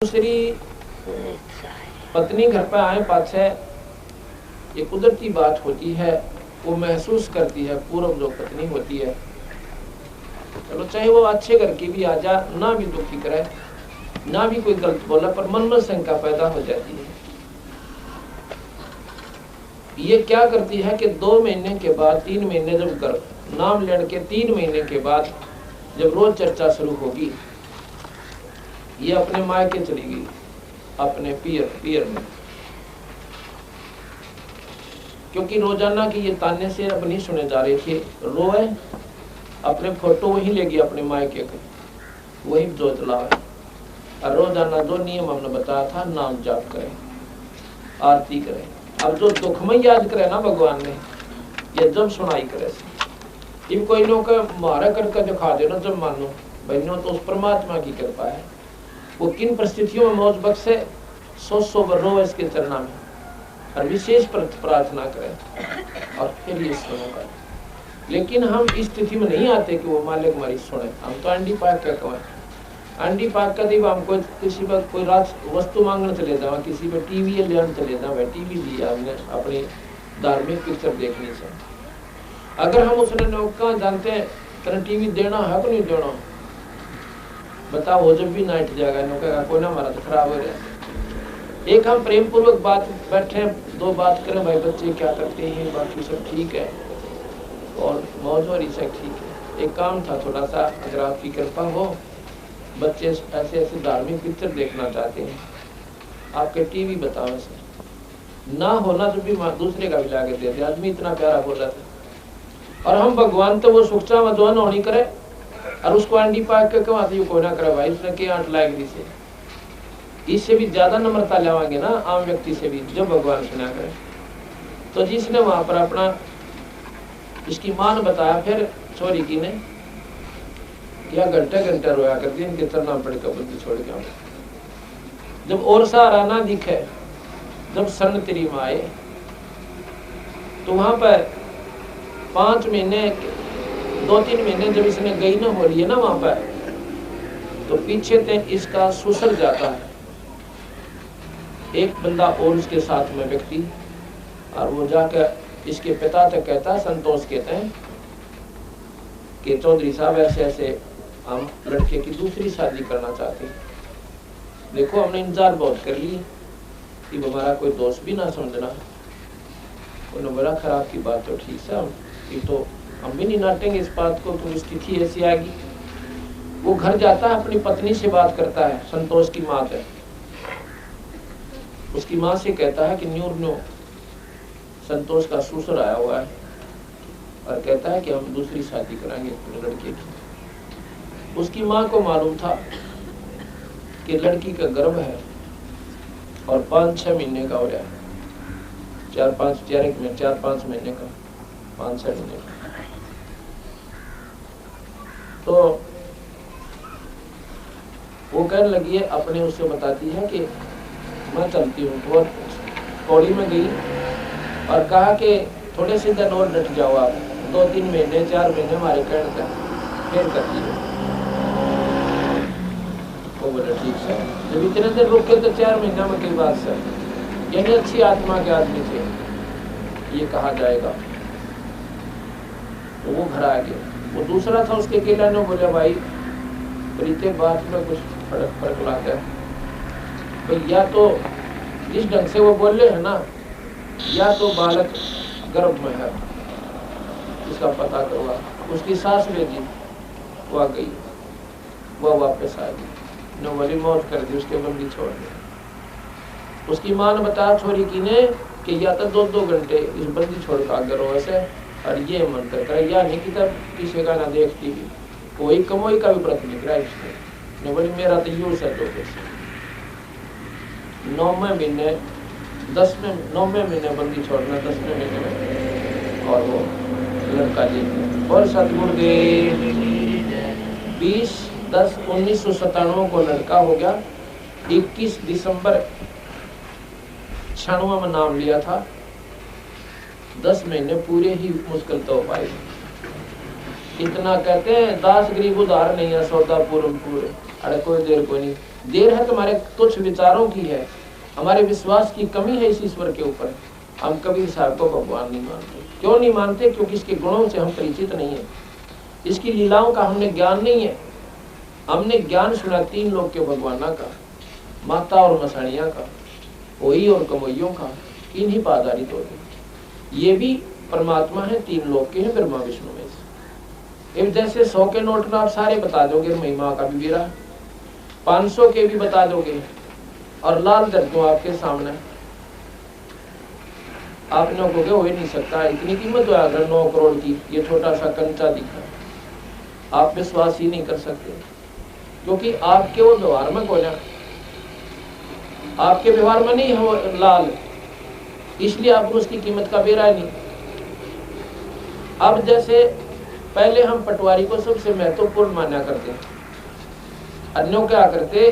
दूसरी पत्नी घर पर आए पाछे ये कुदरती बात होती है, वो महसूस करती है पूर्व जो पत्नी होती है, चलो चाहे वो अच्छे घर की भी आ जा, ना भी दुखी करे, ना भी कोई गलत बोला, पर मन में शंका पैदा हो जाती है। ये क्या करती है कि 2 महीने के बाद 3 महीने जब कर नाम लेने के 3 महीने के बाद जब रोज चर्चा शुरू होगी, ये अपने मायके चली गई, अपने पियर में, क्योंकि रोजाना की ये ताने से अब नहीं सुने जा रहे थे। रोए अपने फोटो वही ले गई अपने मायके के, वही जोत लावे, और रोजाना जो नियम हमने बताया था, नाम जाप करें, आरती करें। अब जो दुख में याद करे ना भगवान ने, ये जब सुनाई करे इन कोई लोग मारा करके दिखा देना, जब मानो बहनों तो उस परमात्मा की कृपा है, वो किन परिस्थितियों में मौज बख्शे, 100 रो इसके चरणा में, और विशेष प्रार्थना करें और फिर ये सुनेगा। लेकिन हम इस स्थिति में नहीं आते कि वो मालिक हमारी सुने। हम तो अंडी पाक क्या कहें, अंडी पाक का दीव हमको किसी पर कोई रात वस्तु मांगने चले जावा, किसी पर टीवी लेने चले जावा, टीवी लिया हमने अपनी धार्मिक पिक्चर देखने से, अगर हम उसने नौका जानते हैं तेरा टीवी देना है कि नहीं देना, बताओ वो जब भी नाइट जाएगा नौका कोई ना, हमारा तो खराब हो रहा। एक हम प्रेम पूर्वक बात बैठे, 2 बात करें, भाई बच्चे क्या करते हैं, बाकी सब ठीक है और मौज हो रही सब ठीक है। एक काम था थोड़ा सा, अगर आपकी कृपा हो, बच्चे ऐसे ऐसे धार्मिक पिक्चर देखना चाहते हैं, आपके टीवी बताओ से ना होना तो भी दूसरे का भी लाके देते। आदमी इतना प्यारा बोला था, और हम भगवान तो वो सुखचा में दोनों होनी करे, और उसको अंडी पाक के क्यों आती कोई ना करे, भाई उसने क्या आंट लाएगी से, इससे भी ज्यादा नम्रता लेवाएंगे ना आम व्यक्ति से भी, जब भगवान सुना करे। तो जिसने वहां पर अपना इसकी मां ने बताया, फिर छोरी की ने क्या घंटे रोया करती, इनके चलना पड़ेगा बुद्धि छोड़ के। जब और सहारा ना दिखे, जब सन तेरी माँ आए, तो वहां पर 5 महीने 2-3 महीने जब इसने गई ना हो रही है ना वहां पर, तो पीछे से इसका सुसर जाता है एक बंदा और उसके साथ में व्यक्ति, और वो जाकर इसके पिता तक कहता है, संतोष कहते हैं कि चौधरी साहब ऐसे ऐसे हम लड़के की दूसरी शादी करना चाहते हैं, देखो हमने इंतजार बहुत कर ली कि हमारा कोई दोस्त भी ना समझना, उन्होंने बड़ा खराब की बात, तो ठीक है ये तो हम भी नहीं नाटेंगे इस बात को, तो स्थिति ऐसी आएगी। वो घर जाता है, अपनी पत्नी से बात करता है, संतोष की माँ है, उसकी माँ से कहता है कि न्यू संतोष का ससुर आया हुआ है और कहता है कि हम दूसरी शादी कराएंगे लड़के की। उसकी माँ को मालूम था कि लड़की का गर्भ है और 5-6 महीने का हो रहा है, 4-5 महीने का, 5-6 महीने का। तो वो कहने लगी है, अपने उससे बताती है कि मैं चलती हूँ। तो पौड़ी में गई और कहा कि थोड़े से दिन और डट जाओ आप, 2-3 महीने 4 महीने हमारे कहने का फिर कर लीजिए। वो बोला ठीक है। जब इतने दिन रुके तो 4 महीना में कई बात सर, यानी अच्छी आत्मा के आदमी थे, ये कहा जाएगा। तो वो घर आ गया। वो दूसरा था उसके अकेला ने बोला, भाई प्रीते बात में कुछ फर्क लाता है भाई, या तो जिस ढंग से वो बोले है ना, या तो बालक गर्भ में है, इसका पता करवा। उसकी सास भेजी, वो आ गई, वो वापस आ गई, न वाली मौत कर दी, उसके बंदी छोड़ दी। उसकी माँ ने बताया छोरी की ने कि या तो 2-2 घंटे इस बंदी छोड़ कर आगे रो ऐसे, और ये मंत्र करे, या नहीं कि तब किसी का ना देखती भी, कोई कमोई का भी व्रत नहीं करा इसने, बोली मेरा तो यूं से 9वें महीने 9वें महीने बंदी छोड़ना, 10वें महीने में, और वो लड़का जी और सतगुरु देव 20-10-1997 को लड़का हो गया। 21 दिसंबर 96 में नाम लिया था, 10 महीने पूरे ही मुश्किल तो हो पाए। इतना कहते हैं, दास गरीब उधार नहीं है, सौदा पूरन पूरे, अरे कोई देर कोई नहीं, देर है तुम्हारे तुच्छ विचारों की है, हमारे विश्वास की कमी है इस ईश्वर के ऊपर। हम कबीर साहब को भगवान नहीं मानते। क्यों नहीं मानते? क्योंकि इसके गुणों से हम परिचित नहीं है, इसकी लीलाओं का हमने ज्ञान नहीं है। हमने ज्ञान सुना तीन लोग के भगवाना का, माता और मसाणिया का, ओई और कमोइयों का, इन्हीं पर आधारित होते। ये भी परमात्मा है, तीन लोग के हैं, ब्रह्मा विष्णु में से। अब जैसे 100 के नोट में आप सारे बता दोगे, महिमा का भी बेरा, 500 के भी बता दोगे, और लाल दर दूं आपके सामने, आप लोगों को हो ही नहीं सकता, इतनी कीमत है अगर 9 करोड़ की ये छोटा सा कंचा दिखा, आप विश्वास ही नहीं कर सकते। क्योंकि आपके वो व्यवहार में कोई ना, आपके व्यवहार में नहीं हो लाल, इसलिए आपको उसकी कीमत का बेरा नहीं। अब जैसे पहले हम पटवारी को सबसे महत्वपूर्ण माना करते, अन्यों क्या करते,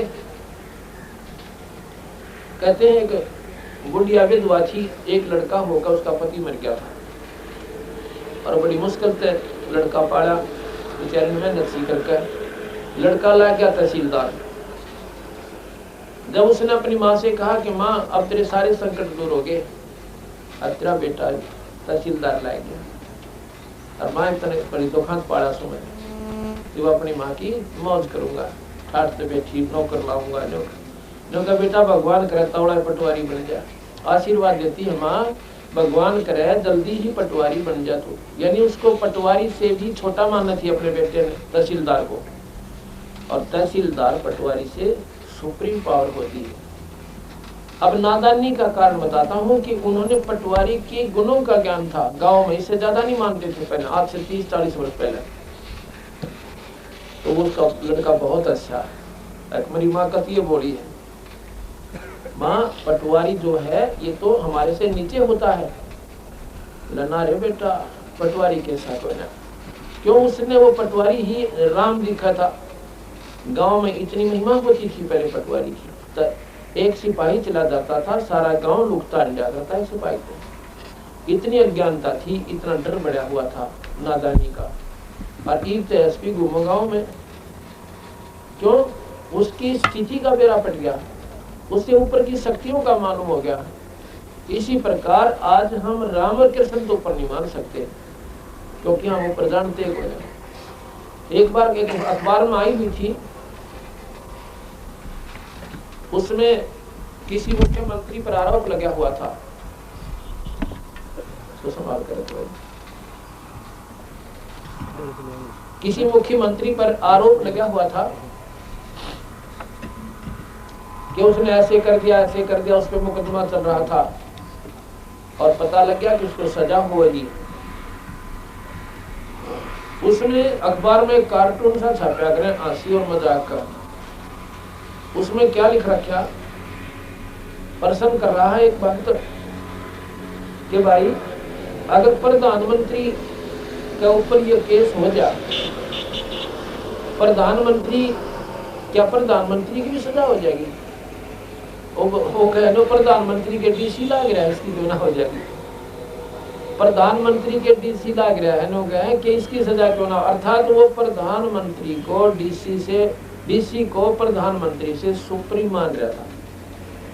कहते हैं कि बुढ़िया विधवा थी, एक लड़का होकर उसका पति मर गया था और बड़ी मुश्किल से लड़का पाला, बेचारे ने मेहनत सी करके लड़का ला गया तहसीलदार। जब उसने अपनी माँ से कहा कि माँ अब तेरे सारे संकट दूर हो गए, अब तेरा बेटा तहसीलदार ला गया, और माँ इतने बड़ी दुखांत पाला सुन, तो अपनी माँ की मौज करूंगा, ठाठ से बैठी नौकर लाऊंगा, जो का बेटा भगवान करे तौड़ा पटवारी बन जा। आशीर्वाद देती है माँ, भगवान करे जल्दी ही पटवारी बन जा तू। यानी उसको पटवारी से भी छोटा मानना थी अपने बेटे ने, तहसीलदार को, और तहसीलदार पटवारी से सुप्रीम पावर होती है। अब नादानी का कारण बताता हूँ कि उन्होंने पटवारी के गुणों का ज्ञान था, गांव में इससे ज्यादा नहीं मानते थे पहले, आज से 30-40 वर्ष पहले। तो उसका लड़का बहुत अच्छा है। मेरी माँ कती ये बोली है, माँ पटवारी जो है ये तो हमारे से नीचे होता है। लना रे बेटा पटवारी के साथ होना, क्यों? उसने वो पटवारी ही राम लिखा था। गांव में इतनी महिमा होती थी पहले पटवारी की, तो एक सिपाही चला जाता था, सारा गांव लुकता अंडा करता है सिपाही को। इतनी अज्ञानता थी, इतना डर बढ़ा हुआ था नादानी का। और ईद एसपी घूमो गाँव में, क्यों? उसकी स्थिति का बेड़ा पट गया, उससे ऊपर की शक्तियों का मालूम हो गया। इसी प्रकार आज हम राम और कृष्ण तो ऊपर नहीं मान सकते, क्योंकि हम ऊपर जानते हैं। एक बार एक अखबार में आई हुई थी, उसमें किसी मुख्यमंत्री पर आरोप लगा हुआ था, तो संभाल कर, किसी मुख्यमंत्री पर आरोप लगा हुआ था कि उसने ऐसे कर दिया, उस पर मुकदमा चल रहा था, और पता लग गया कि उसको सजा होगी। उसने अखबार में एक कार्टून सा छापा करे हंसी और मजाक का। उसमें क्या लिख रखा, प्रश्न कर रहा है एक भक्त कि भाई अगर प्रधानमंत्री के ऊपर ये केस हो जाए, प्रधानमंत्री, क्या प्रधानमंत्री की भी सजा हो जाएगी? वो कह लो प्रधानमंत्री के डीसी लाग रहा है, इसकी क्यों ना हो जाएगी? प्रधानमंत्री के डीसी लाग रहा है, नो कहे कि इसकी सजा क्यों ना। अर्थात वो प्रधानमंत्री को डीसी को प्रधानमंत्री से सुप्रीम मान रहा था,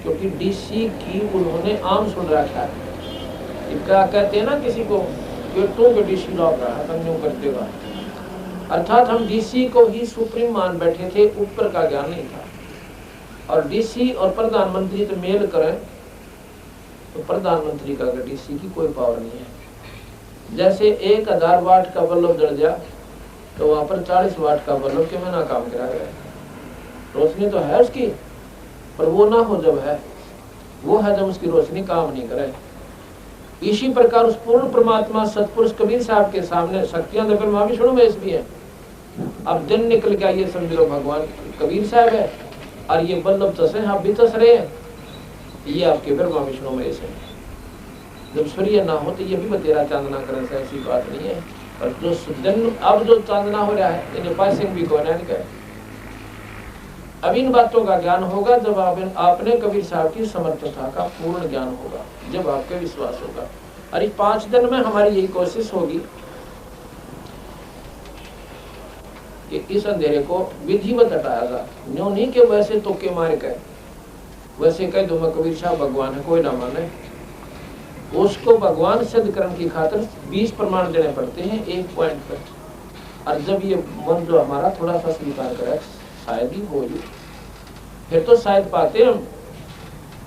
क्योंकि डीसी की उन्होंने आम सुन रखा है। क्या कहते हैं ना किसी को, तू के डीसी लौट रहा है, तुम यूं करते हुआ। अर्थात हम डीसी को ही सुप्रीम मान बैठे थे, ऊपर का ज्ञान नहीं था। और डीसी और प्रधानमंत्री तो मेल करें तो प्रधानमंत्री का डीसी की कोई पावर नहीं है। जैसे 1000 वाट का बल्ब जल जाए तो वहां पर 40 वाट का बल्ब क्यों ना काम करा है? रोशनी तो है उसकी, पर वो ना हो जब है, वो है जब उसकी रोशनी काम नहीं करे। इसी प्रकार उस पूर्ण परमात्मा सतपुरुष कबीर साहब के सामने शक्तियां तो ब्रह्मा विष्णु में भी है। अब दिन निकल गया, ये समझ लो भगवान कबीर साहब है, और ये बल्लभ चस है, आप भी चस रहे हैं, ये आपके ब्रह्मा विष्णु में से। जब सूर्य ना हो तो ये भी बतेरा चांदना करने से ऐसी बात नहीं है। और जो दिन अब जो चांदना हो रहा है, इन्हें पासिंग भी कोई नहीं करे। अब इन बातों का ज्ञान होगा जब आपने कबीर साहब की समर्थता का पूर्ण ज्ञान होगा, जब आपके विश्वास होगा। और इस 5 दिन में हमारी यही कोशिश होगी कि इस अंधेरे को विधिवत हटाया जा, न्यों नहीं कि वैसे तुक्के मार के वैसे कह दो मैं कबीर साहब भगवान है, कोई ना माने। उसको भगवान सिद्ध करने की खातिर 20 प्रमाण देने पड़ते हैं एक पॉइंट पर। और जब ये मन जो हमारा थोड़ा सा स्वीकार करे शायद ही हो जाए, फिर तो शायद पाते हम।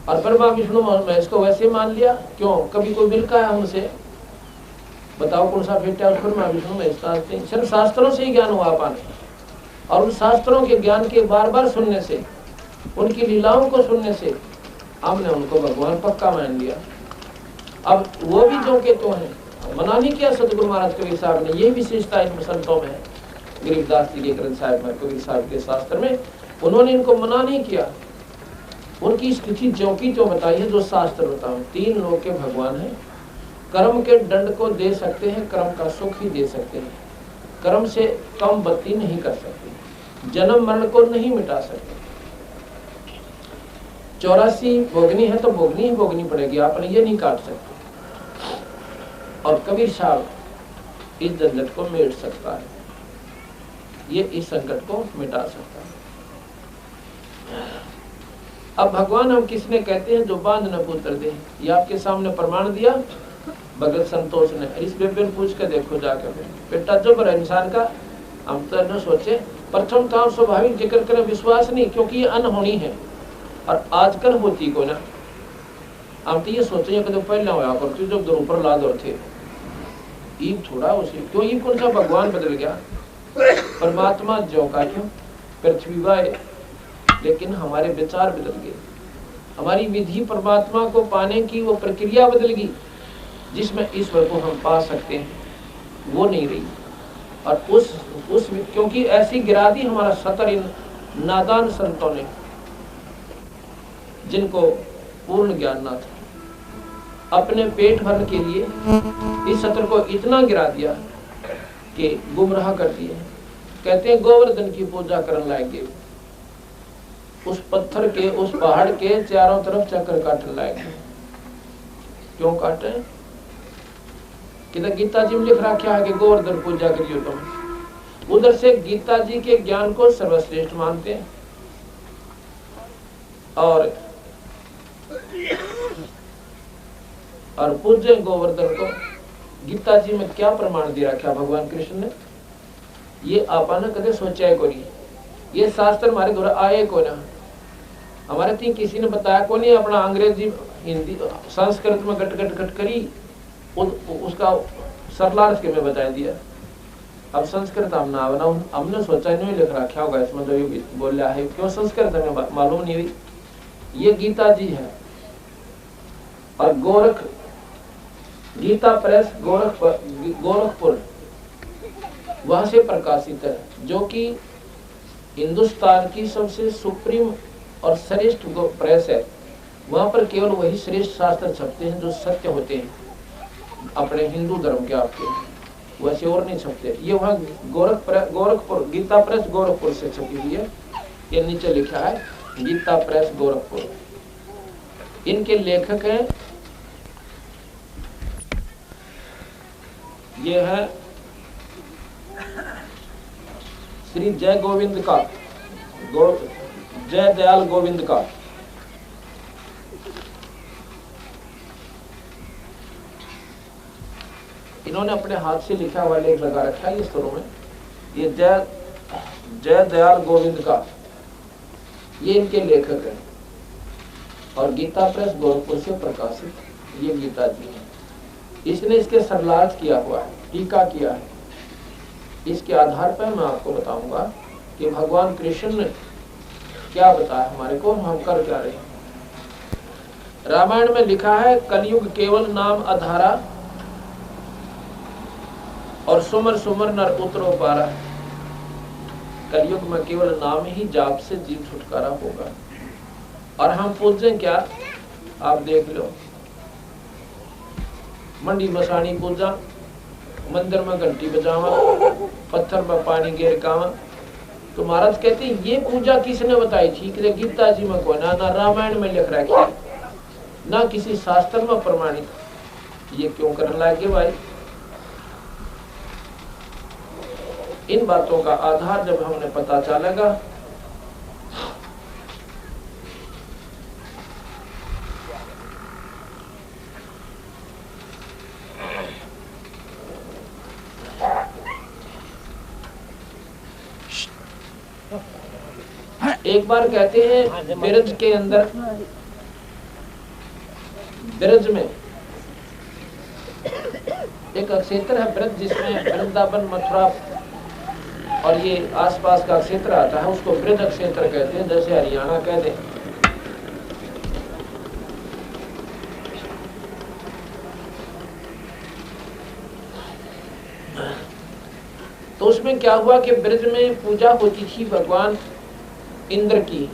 और ब्रह्मा विष्णु महेश को वैसे मान लिया, क्यों? कभी कोई मिलका है हमसे, बताओ कौन सा फेटा है? ब्रह्मा विष्णु महेश सिर्फ शास्त्रों से ही ज्ञान हुआ पाने, और उन शास्त्रों के ज्ञान के बार बार सुनने से, उनकी लीलाओं को सुनने से हमने उनको भगवान पक्का मान लिया। अब वो भी जो के तो है, मना नहीं किया सतगुरु महाराज कबीर साहब ने। ये विशेषता इन संतों में है, गरीबदास जी के ग्रंथ साहिब में, कबीर साहब के शास्त्र में, उन्होंने इनको मना नहीं किया। उनकी स्थिति जो की जो बताई है, जो शास्त्र बताओ। 3 लोग के भगवान है, कर्म के दंड को दे सकते हैं, कर्म का सुख ही दे सकते हैं, कर्म से कम बत्ती नहीं कर सकते, जन्म मरण को नहीं मिटा सकते। 84 भोगनी है तो भोगनी ही भोगनी पड़ेगी, आपने ये नहीं काट सकते। और कबीर साहब इस झंझट को मिट सकता है, ये इस संकट को मिटा सकता है। अब भगवान हम किसने कहते हैं? जो बांध न पुत्र दे। ये आपके सामने प्रमाण दिया भगत संतोष ने। इस बेबे पूछ के देखो जाकर, बेटा जो बड़ा इंसान का हम तो न सोचे। प्रथम तो स्वाभाविक जिक्र करें, विश्वास नहीं, क्योंकि ये अनहोनी है और आजकल होती को ना। हम तो ये सोचे कि पहले होया करती जब दर ऊपर लाद और थे, ईब थोड़ा उसे क्यों, ईब कौन सा भगवान बदल गया? परमात्मा जो का क्यों पृथ्वी वाए, लेकिन हमारे विचार बदल गए, हमारी विधि परमात्मा को पाने की वो प्रक्रिया बदल गई, जिसमें ईश्वर को हम पा सकते हैं, वो नहीं रही। और उस क्योंकि ऐसी गिरा दी हमारा सतर इन नादान संतों ने, जिनको पूर्ण ज्ञान ना था, अपने पेट भरने के लिए इस सत्र को इतना गिरा दिया कि गुमराह कर दिए। कहते हैं गोवर्धन की पूजा करने लायक, उस पत्थर के, उस पहाड़ के चारों तरफ चक्कर काटने लायक। क्यों काटे? कि गीता जी में लिख रखा है कि गोवर्धन पूजा करियो तुम। उधर से गीता जी के ज्ञान को सर्वश्रेष्ठ मानते हैं, और पूज्य गोवर्धन को। गीता जी में क्या प्रमाण दिया रखा भगवान कृष्ण ने? ये आपने कदे सोचा है को नहीं, ये शास्त्र हमारे द्वारा आए को ना, हमारे तीन किसी ने बताया को नहीं। अपना अंग्रेजी हिंदी संस्कृत में गट गट गट करी, उसका सरलार्थ के में बता दिया। अब संस्कृत हमने सोचा नहीं लिख रखा होगा इसमें, जो ये बोला है क्यों संस्कृत में मालूम नहीं हुई। ये गीता जी है, और गीता प्रेस गोरखपुर वहां से प्रकाशित है, जो कि हिंदुस्तान की सबसे सुप्रीम और श्रेष्ठ प्रेस है। वहां पर केवल वही श्रेष्ठ शास्त्र छपते हैं जो सत्य होते हैं अपने हिंदू धर्म के, आपके वैसे और नहीं छपते। ये वहाँ गोरखपुर गीता प्रेस गोरखपुर से छपी हुई है। ये नीचे लिखा है गीता प्रेस गोरखपुर। इनके लेखक हैं, ये है श्री जय गोविंद का, जय दयाल गोविंद का। इन्होंने अपने हाथ से लिखा हुआ लेख लगा रखा है इस स्वरों में। ये जय दयाल गोविंद का, ये इनके लेखक हैं, और गीता प्रेस गोरखपुर से प्रकाशित ये गीता जी है। इसने इसके सरलार्थ किया हुआ है, टीका किया है। इसके आधार पर मैं आपको बताऊंगा कि भगवान कृष्ण ने क्या बताया हमारे को, हम कर क्या रहे हैं। रामायण में लिखा है कलयुग केवल नाम आधारा, और सुमर सुमर नर उतरो पारा। कलयुग में केवल नाम ही जाप से जीव छुटकारा होगा। और हम पूजे क्या, आप देख लो, मंडी मसाणी पूजा, मंदिर में घंटी बजावा, पत्थर में पानी गिर कावा। तो महाराज कहते हैं ये पूजा किसने बताई थी? कि गीता जी में कोई ना रामायण में लिख रखी है, ना किसी शास्त्र में प्रमाणित। ये क्यों करने लगे भाई? इन बातों का आधार जब हमने पता चलेगा एक बार कहते हैं ब्रज के अंदर, ब्रज में एक क्षेत्र है ब्रज, जिसमें वृंदावन मथुरा और ये आसपास का क्षेत्र आता है, उसको ब्रज क्षेत्र कहते हैं, जैसे हरियाणा कहते हैं। तो उसमें क्या हुआ कि ब्रज में पूजा होती थी भगवान इंद्र की।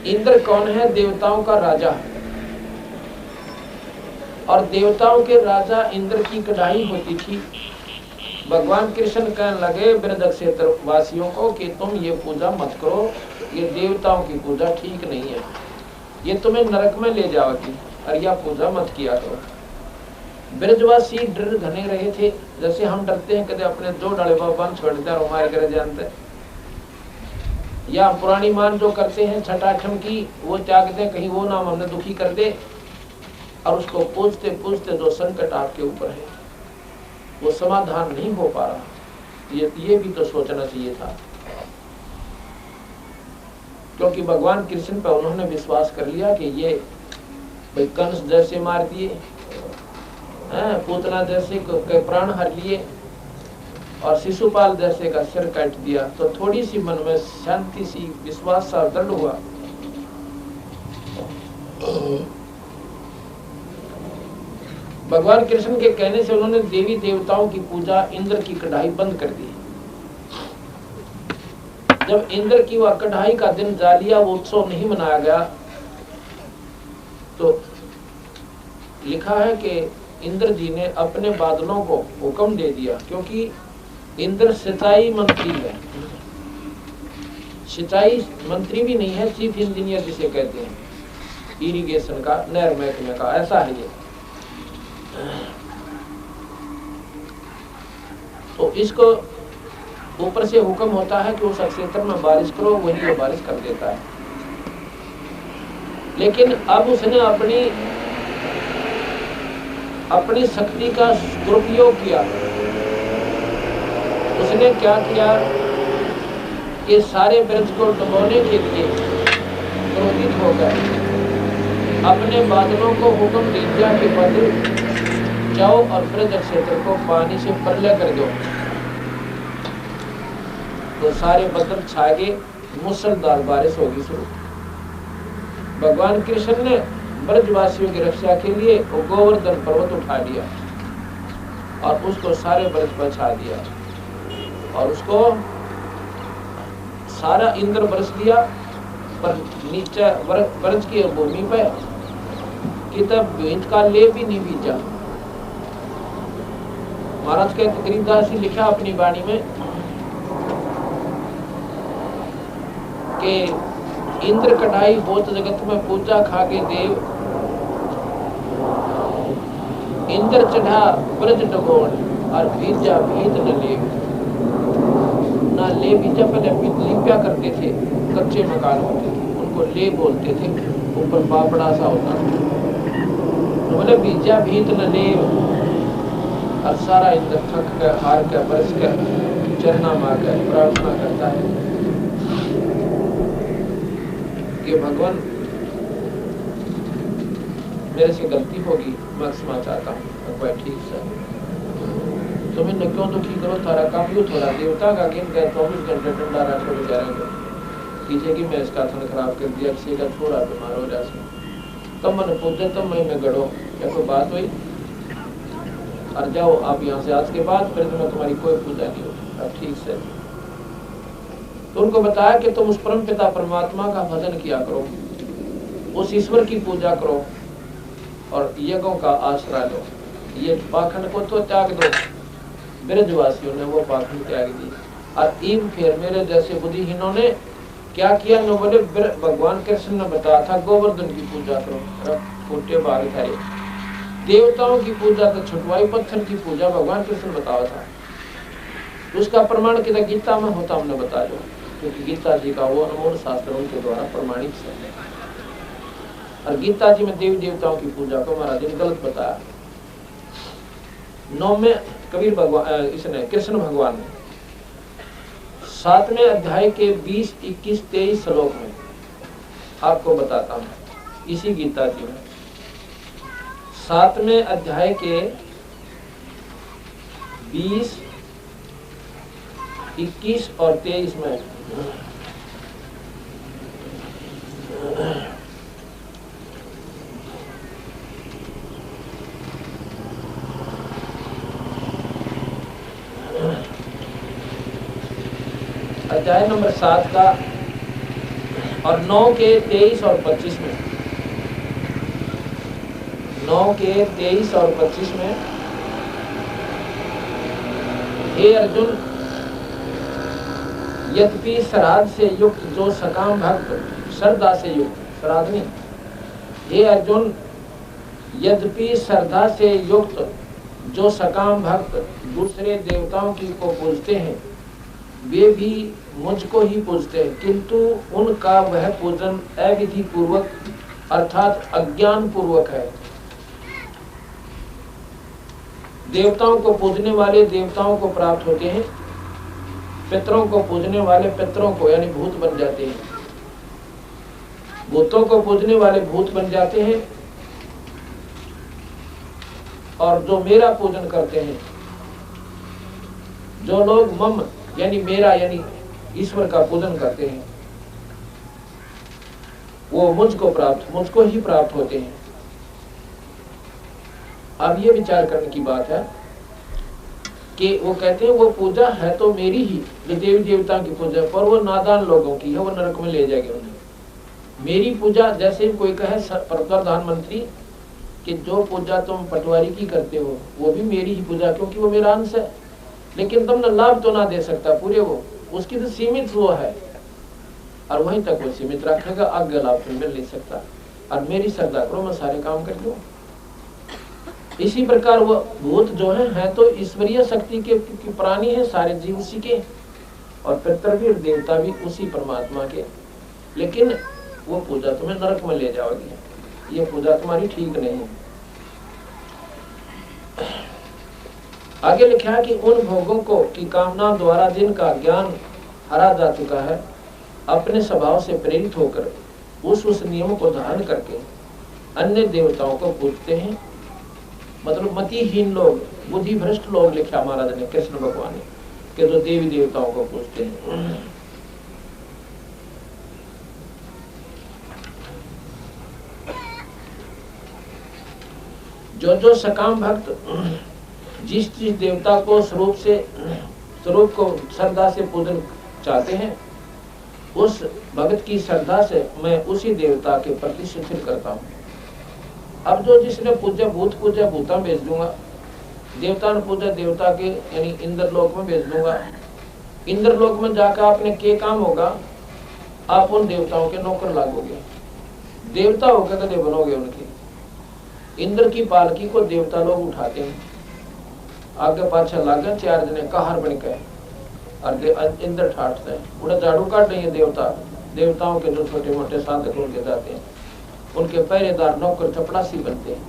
इंद्र कौन है? देवताओं का राजा। और देवताओं के राजा इंद्र की कढ़ाई होती थी। भगवान कृष्ण कहने लगे ब्रज क्षेत्र वासियों को कि तुम ये पूजा मत करो, ये देवताओं की पूजा ठीक नहीं है, ये तुम्हें नरक में ले जाओगी, और यह पूजा मत किया करो। ब्रजवासी डर घने रहे थे, जैसे हम डरते हैं कदे अपने दो डाले बाबा छोड़ते और हमारे घर जानते, या पुरानी मान जो करते हैं छठाठम की, वो त्यागते कहीं वो नाम हमने दुखी कर दे, और उसको पूछते पूछते जो संकट आपके ऊपर है वो समाधान नहीं हो पा रहा। ये भी तो सोचना चाहिए था, क्योंकि भगवान कृष्ण पर उन्होंने विश्वास कर लिया कि ये भाई कंस जैसे मार दिए, पूतना जैसे के प्राण हर लिए, और शिशुपाल जैसे का सिर काट दिया, तो थोड़ी सी मन में शांति सी विश्वास सा दृढ़ हुआ। भगवान कृष्ण के कहने से उन्होंने देवी देवताओं की पूजा, इंद्र की कढ़ाई बंद कर दी। जब इंद्र की वह कढ़ाई का दिन जा लिया, वो उत्सव नहीं मनाया गया, तो लिखा है कि इंद्र जी ने अपने बादलों को हुक्म दे दिया, क्योंकि इंद्र सिंचाई मंत्री है, सिंचाई मंत्री भी नहीं है, चीफ इंजीनियर जिसे कहते हैं, इरिगेशन का, नहर महकमे का, ऐसा है ये। तो इसको ऊपर से हुक्म होता है कि उस क्षेत्र में बारिश करो, वही वो बारिश कर देता है। लेकिन अब उसने अपनी शक्ति का दुरुपयोग किया। उसने क्या किया कि सारे ब्रज को डुबोने के लिए क्रोधित हो गए, अपने बादलों को हुक्म दे दिया कि बादल जाओ और ब्रज क्षेत्र को पानी से प्रलय कर दो। तो सारे बादल छा गए, मूसलाधार बारिश होगी शुरू। भगवान कृष्ण ने ब्रजवासियों की रक्षा के लिए वो गोवर्धन पर्वत उठा लिया और उसको सारे ब्रज पर छा दिया, और उसको सारा इंद्र बरस दिया, पर नीचे ब्रज की भूमि पे कि तब भींत का ले भी नहीं बीजा। महाराज के गरीबदास जी लिखा अपनी वाणी में कि इंद्र कढ़ाई होत जगत में पूजा खागे देव, इंद्र चढ़ा ब्रज डगोण और बीजा भीत न ले। ना ले बीजा पहले लिप्या करते थे, कच्चे मकान होते थे, उनको ले बोलते थे, ऊपर पापड़ा सा होता था, तो बोले बीजा भीत न ले। और सारा इंद्र थक कर हार कर बरस कर चरना मार कर प्रार्थना करता है कि भगवान मेरे से गलती होगी, मैं क्षमा चाहता हूँ, ठीक से तुम्हें न क्यों दुखी करो, तारा काम यू थोड़ा देवता का गिन गए 24 घंटे ठंडा रखो बेचारे को, कीजिए कि मैं इसका थन खराब कर दिया, किसी का छोड़ा बीमार हो जाए, तब मन पूछे तब मैं गढ़ो, क्या कोई बात हुई, और जाओ आप यहाँ से, आज के बाद फिर में तुम्हारी कोई पूजा नहीं होगी, अब ठीक से। तो उनको बताया कि तुम उस परम पिता परमात्मा का भजन किया करो, उस ईश्वर की पूजा करो और यज्ञों का आश्रय लो, ये पाखंड को तो त्याग दो। ब्रजवासियों ने वो पाखंड त्याग दी, और ईम फिर मेरे जैसे बुद्धिहीनों ने क्या किया, न बोले भगवान कृष्ण ने बताया था गोवर्धन की पूजा करो, फूटे बाल खाए, देवताओं की पूजा तो छुटवाई, पत्थर की पूजा भगवान कृष्ण बताया था। तो उसका प्रमाण किधर गीता में होता हमने बता दो, क्योंकि गीता जी का वो अनमोल शास्त्र उनके द्वारा प्रमाणित है। और गीता जी में देवी देवताओं की पूजा को महाराज ने गलत बताया। 9 में कबीर भगवान इसने कृष्ण भगवान ने 7वें अध्याय के 20, 21, 23 श्लोक में आपको बताता हूं। इसी गीता जी में 7वें अध्याय के 20, 21 और 23 में अध्याय नंबर 7 का और 9 के 23 और 25 में, 9 के 23 और 25 में, हे अर्जुन, यद्यपि श्राद्ध से युक्त जो सकाम भक्त, श्रद्धा से युक्त, श्राद्ध नहीं, हे अर्जुन, यद्यपि श्रद्धा से युक्त जो सकाम भक्त दूसरे देवताओं की को पूजते हैं, वे भी मुझको ही पूजते हैं, किंतु उनका वह पूजन अविधि पूर्वक अर्थात अज्ञान पूर्वक है। देवताओं को पूजने वाले देवताओं को प्राप्त होते हैं, पितरों को पूजने वाले पितरों को यानी भूत बन जाते हैं, भूतों को पूजने वाले भूत बन जाते हैं, और जो मेरा पूजन करते हैं, जो लोग मम यानी मेरा यानी ईश्वर का पूजन करते हैं, वो मुझको ही प्राप्त होते हैं। अब ये विचार करने की बात है कि वो कहते हैं वो पूजा है तो मेरी ही, जो देवी देवता की पूजा, पर वो नादान लोगों की है, वो नरक में ले जाएंगे उन्हें। मेरी पूजा, जैसे कोई कहे प्रधानमंत्री कि जो पूजा तुम पटवारी की करते हो वो भी मेरी ही पूजा, क्योंकि वो मेरा अंश है, लेकिन तुमने लाभ तो ना दे सकता पूरे, वो उसकी तो सीमित वो है, और वहीं तक वो सीमित रखेगा, आगे लाभ तुम मिल नहीं सकता। और मेरी श्रद्धा करो, मैं सारे काम कर दूं। इसी प्रकार वो भूत जो है तो ईश्वरीय शक्ति के प्राणी है, सारे जीव उसी के, और पितर भी और देवता भी उसी परमात्मा के, लेकिन वो पूजा तुम्हें नरक में ले जाओगी, ये पूजा तुम्हारी ठीक नहीं है। आगे लिखा है कि उन भोगों को की कामना द्वारा जिनका ज्ञान हरा जा चुका है, अपने स्वभाव से प्रेरित होकर उस नियम को धारण करके अन्य देवताओं को पूजते हैं। मतलब मतिहीन लोग, बुद्धि भ्रष्ट लोग, लिखा महाराज ने, कृष्ण भगवान ने, कि जो देवी देवताओं को पूजते हैं। जो सकाम भक्त जिस देवता को स्वरूप को श्रद्धा से पूजन चाहते हैं, उस भक्त की श्रद्धा से मैं उसी देवता के प्रति शिथिल करता हूँ। अब जो जिसने पूजा भूता भेज दूंगा, देवता ने पूजा देवता के यानी इंद्रलोक में भेज दूंगा। इंद्रलोक में जाकर आपने क्या काम होगा, आप उन देवताओं के नौकर लागोगे, देवता होकर कदे बनोगे उनके। इंद्र की पालकी को देवता लोग उठाते हैं, आगे पाछा लागे 4 जने कहार बन के, और इंद्र ठाटते हैं, उन्हें झाड़ू काट रही है देवताओं के जो छोटे मोटे साधक उनके जाते हैं, उनके पहरेदार नौकर चपड़ासी बनते हैं,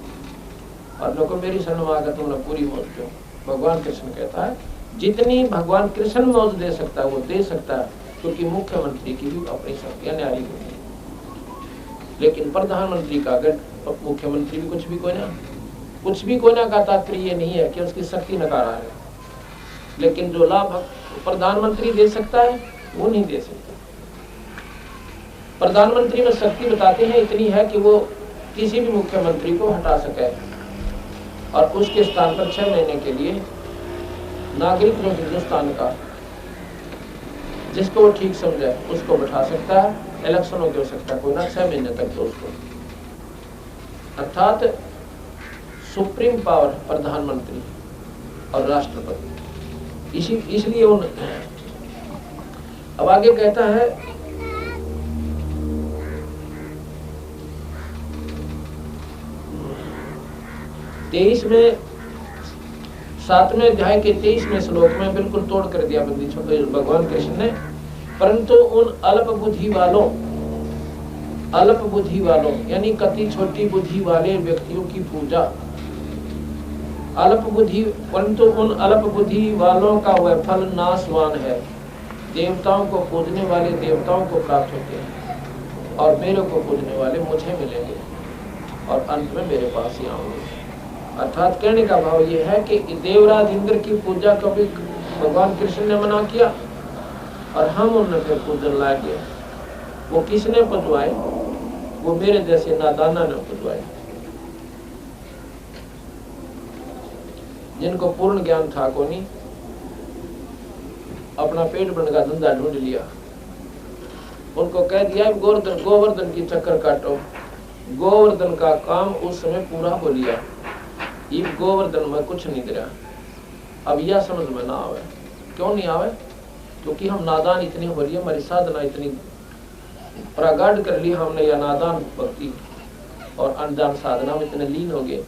और लोगों मेरी शरण में आकर तुमने पूरी मौज दो। भगवान कृष्ण कहता है जितनी भगवान कृष्ण मौज दे सकता है वो दे सकता है, क्योंकि मुख्यमंत्री की भी अपनी शक्तियां न्यारी होती है, लेकिन प्रधानमंत्री का अगर मुख्यमंत्री भी कुछ भी कोई ना का तात्पर्य ये नहीं है कि उसकी शक्ति नकारा है, लेकिन जो लाभ प्रधानमंत्री दे सकता है वो नहीं दे सकता। प्रधानमंत्री में शक्ति बताते हैं इतनी है कि वो किसी भी मुख्यमंत्री को हटा सके, और उसके स्थान पर 6 महीने के लिए नागरिक जो हिंदुस्तान का जिसको वो ठीक समझे उसको बैठा सकता है, इलेक्शन हो सकता है कोई ना 6 महीने तक तो उसको, अर्थात सुप्रीम पावर प्रधानमंत्री और राष्ट्रपति। इसलिए उन अब आगे कहता है तेईस में 7वें अध्याय के 23वें श्लोक में बिल्कुल तोड़ कर दिया भगवान कृष्ण ने। परंतु उन अल्प बुद्धि वालों यानी कति छोटी बुद्धि वाले व्यक्तियों की पूजा, परंतु उन अल्प बुद्धि वालों का वह फल नाशवान है। देवताओं को पूजने वाले देवताओं को प्राप्त होते हैं और मेरे को पूजने वाले मुझे मिलेंगे और अंत में मेरे पास ही आएंगे। अर्थात कहने का भाव यह है कि देवराज इंद्र की पूजा कभी भगवान कृष्ण ने मना किया और हम उन्हें फिर पूजन ला गए। वो किसने पुजवाए? वो मेरे जैसे नादाना ने पुजवाए, जिनको पूर्ण ज्ञान था को नहीं, अपना पेट भरने का धंधा ढूंढ लिया। उनको कह दिया गोवर्धन की चक्कर काटो। गोवर्धन का काम उस समय पूरा हो लिया। ये गोवर्धन में कुछ नहीं दे रहा। अब यह समझ में ना आवे। क्यों नहीं आवे? क्योंकि हम नादान इतनी हो रही है, हमारी साधना इतनी प्रगाढ़ कर ली हमने, या नादान भक्ति और अनजान साधना में इतने लीन हो गए,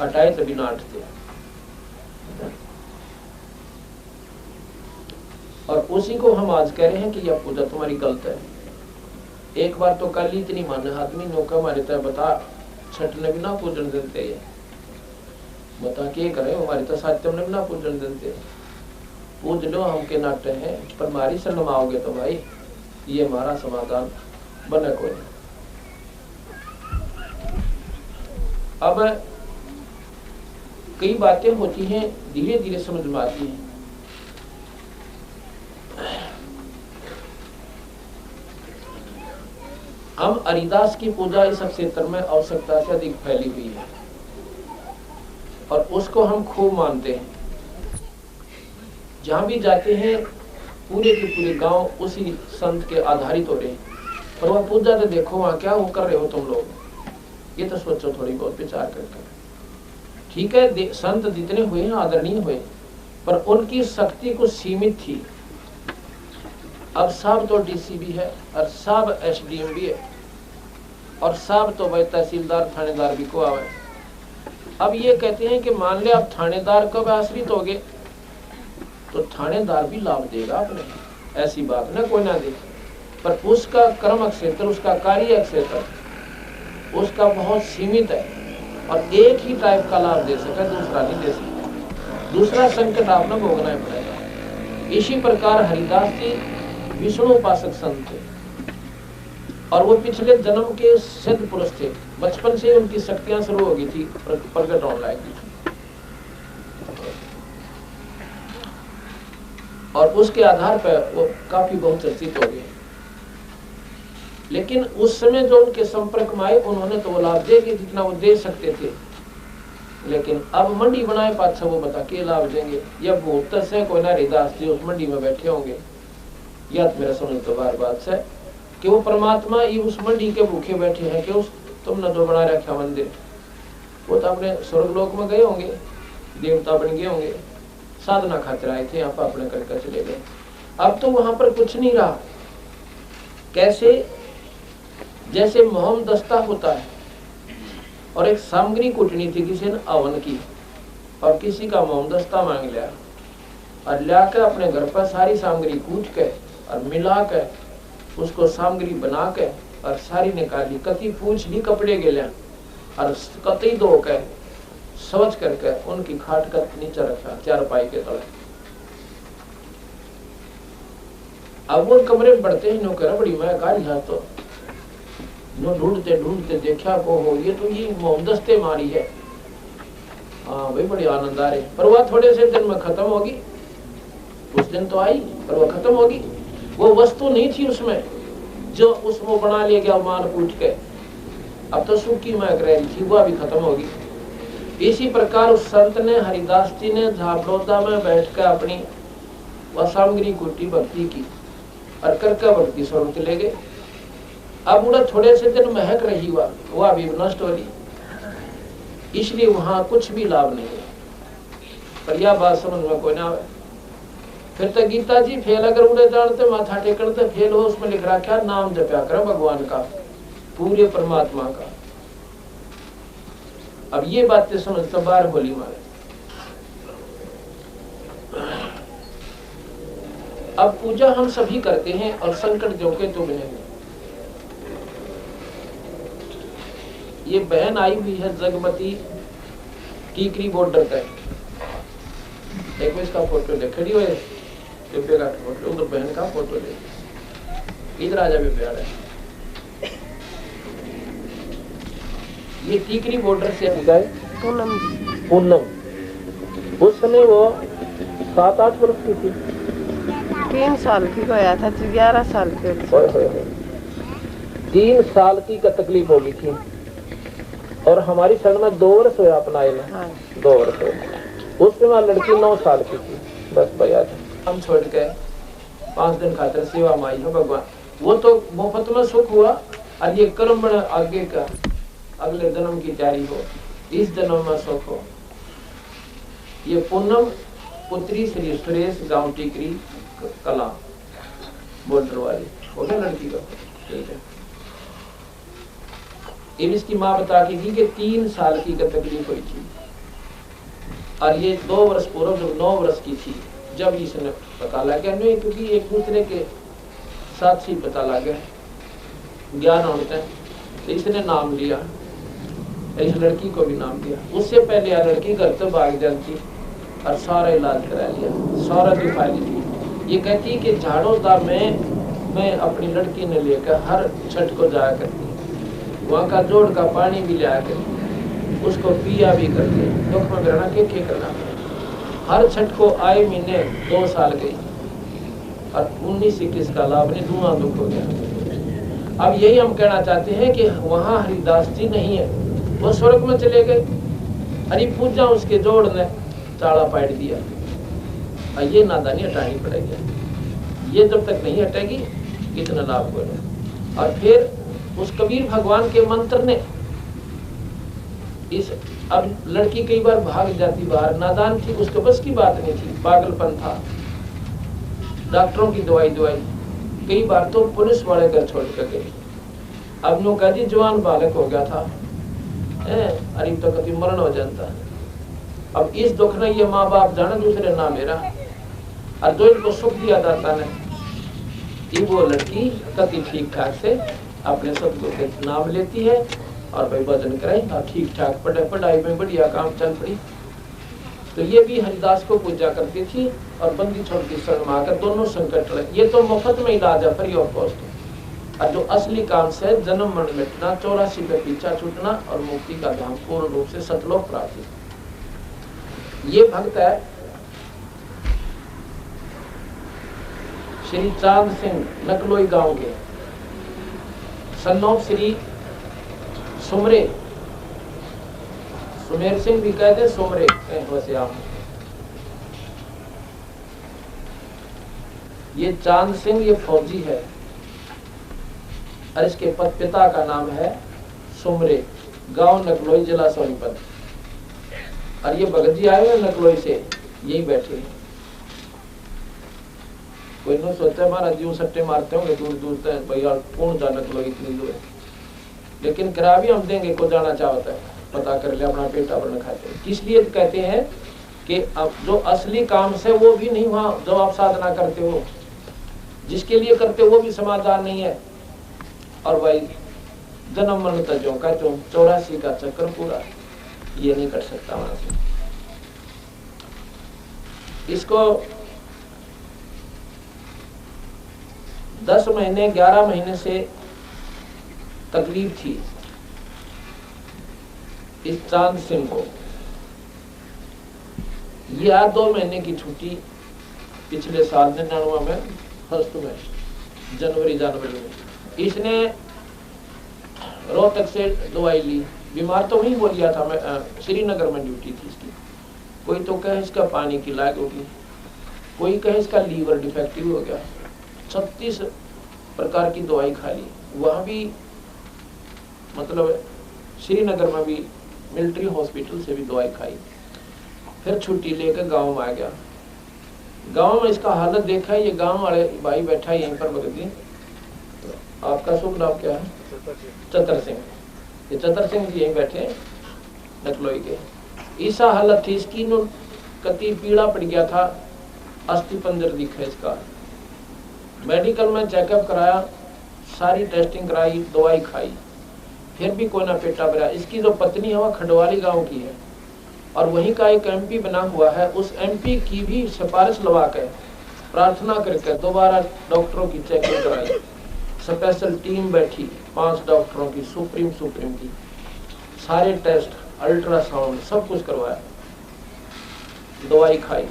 हटाए तभी ना हटते। और उसी को हम आज कह रहे हैं कि यह पूजा तुम्हारी गलत है। एक बार तो कल ही इतनी माने आदमी नौका मारे तय बता छठने भी ना पूजन देते है, बता के करे हमारे तो साहित्य ने भी ना पूजन देते। पूज लो हम के नाट्य है, पर मारी शरण आओगे तो भाई ये हमारा समाधान बने कोई। अब कई बातें होती हैं धीरे धीरे समझ में आती हैं। हम हरिदास की पूजा इस क्षेत्र में आवश्यकता से अधिक फैली हुई है और उसको हम खूब मानते हैं। जहां भी जाते हैं पूरे के पूरे गांव उसी संत के आधारित हो रहे हैं, पर वह पूजा तो देखो वहां क्या वो कर रहे हो तुम लोग, ये तो सोचो थोड़ी बहुत विचार करके। ठीक है संत जितने हुए हैं आदरणीय हुए, पर उनकी शक्ति कुछ सीमित थी। अब सब तो डीसी भी है और सब एसडीएम भी है और सब तो भाई तहसीलदार थानेदार भी को आवे। अब ये कहते हैं कि मान ले आप थानेदार को आश्रित हो गए तो थानेदार भी लाभ देगा अपने, ऐसी बात ना कोई ना दे, पर उसका कर्म क्षेत्र, उसका कार्य क्षेत्र उसका बहुत सीमित है और एक ही टाइप का लाभ दे सके, दूसरा नहीं दे सकता। दूसरा संकट आपने भोगना पड़ेगा। इसी प्रकार हरिदास जी विष्णु उपासक संत थे और वो पिछले जन्म के सिद्ध पुरुष थे। बचपन से उनकी शक्तियां शुरू हो गई थी प्रकट होने लगी और उसके आधार पर वो काफी बहुचर्चित हो गए। लेकिन उस समय जो उनके संपर्क में आए उन्होंने तो वो लाभ दे जितना वो दे सकते थे, लेकिन अब मंडी बनाए पाछा वो बता के लाभ देंगे। या भूत से कोई ना हरिदास जी उस मंडी में बैठे होंगे, या तो मेरा सुन तो बार बात है कि वो परमात्मा ये उस मंडी के भूखे बैठे हैं कि उस तुमने जो बना रखा मंदिर, वो तो अपने स्वर्गलोक में गए होंगे, देवता बन गए होंगे, साधना खातिर आए थे, आप अपने करके चले गए। अब तो वहां पर कुछ नहीं रहा। कैसे? जैसे मोहम दस्ता होता है और एक सामग्री कुटनी थी किसी ने अवन की और किसी का मोहम दस्ता मांग लिया और लाकर अपने घर पर सारी सामग्री कूट के और मिला के उसको सामग्री बना के और सारी निकाली, कति पूछ ली कपड़े गए और कति धो के सवच करके उनकी खाट का नीचे रखा चारपाई के तले। अब वो कमरे में बढ़ते ही नौकर बड़ी मैं गाड़ी जा तो ढूंढते ढूंढते देखा को हो ये तो ये मोमदस्ते मारी है। हाँ भाई बड़ी आनंद आ रही, पर वह थोड़े से दिन में खत्म होगी। उस दिन तो आई पर वह खत्म होगी। वो वस्तु नहीं थी उसमें जो उसमें बना लिया गया मार पूछ के, अब तो सूखी महक रही थी, वह भी खत्म होगी। इसी प्रकार उस संत ने हरिदास जी ने झाबड़ौदा में बैठकर अपनी वह सामग्री कुटी भक्ति की और करके भक्ति स्वरूप ले गए। अब उड़ा थोड़े से दिन महक रही वह भी नष्ट हो रही, इसलिए वहां कुछ भी लाभ नहीं है। पर यह बात समझ में कोई ना आवे। फिर तो गीता जी फेल अगर उड़े जानते माथा टेकते फेल हो, उसमें लिख रहा क्या नाम जपया कर भगवान का, पूरे परमात्मा का। अब ये बातें समझते बाहर बोली मारे अब पूजा हम सभी करते हैं और संकट जो के तो बनेंगे। ये बहन आई हुई है जगमती टीकरी बॉर्डर तक, देखो इसका फोटो ले, खड़ी हुए बेबे का फोटो, उधर बहन का फोटो ले, इधर आ जा बेबे आ रहा है। ये टीकरी बॉर्डर से गए पूनम, उस समय वो 7-8 वर्ष की थी, 3 साल की गया था, 11 साल के 3 साल की का तकलीफ होगी थी। और हमारी शरण में 2 वर्ष हुआ अपना आए ना, 2 वर्ष हुए। उस समय लड़की 9 साल की थी। बस भैया हम छोड़ के 5 दिन खातर सेवा में आई है भगवान। वो तो मुफ्त में सुख हुआ, और ये कर्म आगे का अगले जन्म की तैयारी हो, इस जन्म में सुख हो। ये पूनम पुत्री श्री सुरेश, गांव टीकरी कला बॉर्डर वाली हो गया लड़की का। ठीक है, इसकी माँ बता के थी कि 3 साल की तकलीफ हुई थी, और ये 2 वर्ष पूर्व जब 9 वर्ष की थी जब इसने पता लगा, नहीं क्योंकि एक दूसरे के साथ ही पता लगा ज्ञान होता है, तो इसने नाम लिया, इस लड़की को भी नाम दिया। उससे पहले यह लड़की घर तो भाग जाती और सारा इलाज करा लिया, सारा दिखा ली थी। ये कहती कि झाड़ोदा में मैं अपनी लड़की ने लेकर हर छठ को जाया करती, वहाँ का जोड़ का पानी भी लिया करती, उसको पिया भी करती, दुख में करना के करना। हर छठ को आए महीने 2 साल गई, और 19-21 का लाभ ने धुआं दुख हो गया। अब यही हम कहना चाहते हैं कि वहाँ हरिदास जी नहीं है, वो स्वर्ग में चले गए, हरि पूजा उसके जोड़ ने चाड़ा पाट दिया, और ये नादानी हटानी पड़ेगी। ये जब तक नहीं हटेगी कितना लाभ होगा। और फिर उस कबीर भगवान के मंत्र ने इस, अब लड़की कई बार भाग जाती बाहर, नादान थी, उसके बस की बात नहीं थी, पागलपन था, डॉक्टरों की दवाई कई बार तो पुलिस वाले घर छोड़ कर गई। अब नो कह दी जवान बालक हो गया था, अरे तो कभी मरण हो जाता। अब इस दुख ने ये माँ बाप जाने दूसरे ना मेरा, और जो इनको सुख दिया दाता ने, कि वो लड़की कति ठीक ठाक से अपने सदगुरु के नाम लेती है और भाई भजन करे, और ठीक ठाक पढ़ाई में बढ़िया काम चल पड़ी। तो ये भी हरिदास को पूजा करती थी और बंदी छोड़ की शरण में आकर दोनों संकट रहे। ये तो मुफ्त में इलाज है, फ्री ऑफ कॉस्ट। और जो असली काम से जन्म मरण मिटना, 84 पे पीछा छूटना और मुक्ति का धाम पूर्ण रूप से सतलोक प्राप्ति। ये भक्त है श्री चांद सिंह, नकलोई गांव के, सन्नौफ श्री सुमरे, सुमेर सिंह भी कहते सुमरे वैसे आप। ये चांद सिंह ये फौजी है, और इसके पिता का नाम है सुमरे, गांव नकलोई, जिला सोनीपत। और ये भगत जी आए हुए नकलोई से, यही बैठे। कोई न सोचता है महाराज जी सट्टे मारते होंगे दूर दूर तक, भैया कौन जा नकलोई इतनी दूर, लेकिन किराया भी हम देंगे, को जाना चाहता है पता कर ले, अपना पेटा भरना खाते हैं। इसलिए कहते हैं कि अब जो असली काम से वो भी नहीं, वहाँ जो आप साधना करते हो, जिसके लिए करते हो वो भी समाधान नहीं है। और भाई जन्म मरण तजों का 84 का चक्कर पूरा ये नहीं कर सकता वहां से। इसको 10 महीने 11 महीने से तकलीफ थी इस चांद सिंह को। यह 2 महीने की छुट्टी पिछले साल 99 में फर्स्ट में जनवरी में इसने रोहतक से दवाई ली। बीमार तो वहीं बोल दिया था, मैं श्रीनगर में ड्यूटी थी इसकी। कोई तो कहे इसका पानी की लाग होगी, कोई कहे इसका लीवर डिफेक्टिव हो गया। 36 प्रकार की दवाई खा ली, वहां भी मतलब श्रीनगर में भी मिलिट्री हॉस्पिटल से भी दवाई खाई। फिर छुट्टी लेकर गांव में आ गया। गांव में इसका हालत देखा, ये गांव वाले भाई बैठा है यहीं पर भगत जी। आपका शुभ नाम क्या है? चतर सिंह। ये चतर सिंह जी यहीं बैठे हैं नकलोई के। ऐसा हालत थी इसकी, कति पीड़ा पड़ गया था, अस्थि पंजर दिखा इसका, मेडिकल में चेकअप कराया, सारी टेस्टिंग कराई, दवाई खाई, फिर भी कोई ना पेटा भरा। इसकी जो पत्नी है वह खंडवाली गांव की है और वहीं का एक एमपी बना हुआ है। उस एमपी की भी सिफारिश लगा कर प्रार्थना करके दोबारा डॉक्टरों की चेकिंग कराई। स्पेशल टीम बैठी 5 डॉक्टरों की, सुप्रीम की, सारे टेस्ट, अल्ट्रासाउंड सब कुछ करवाया, दवाई खाई।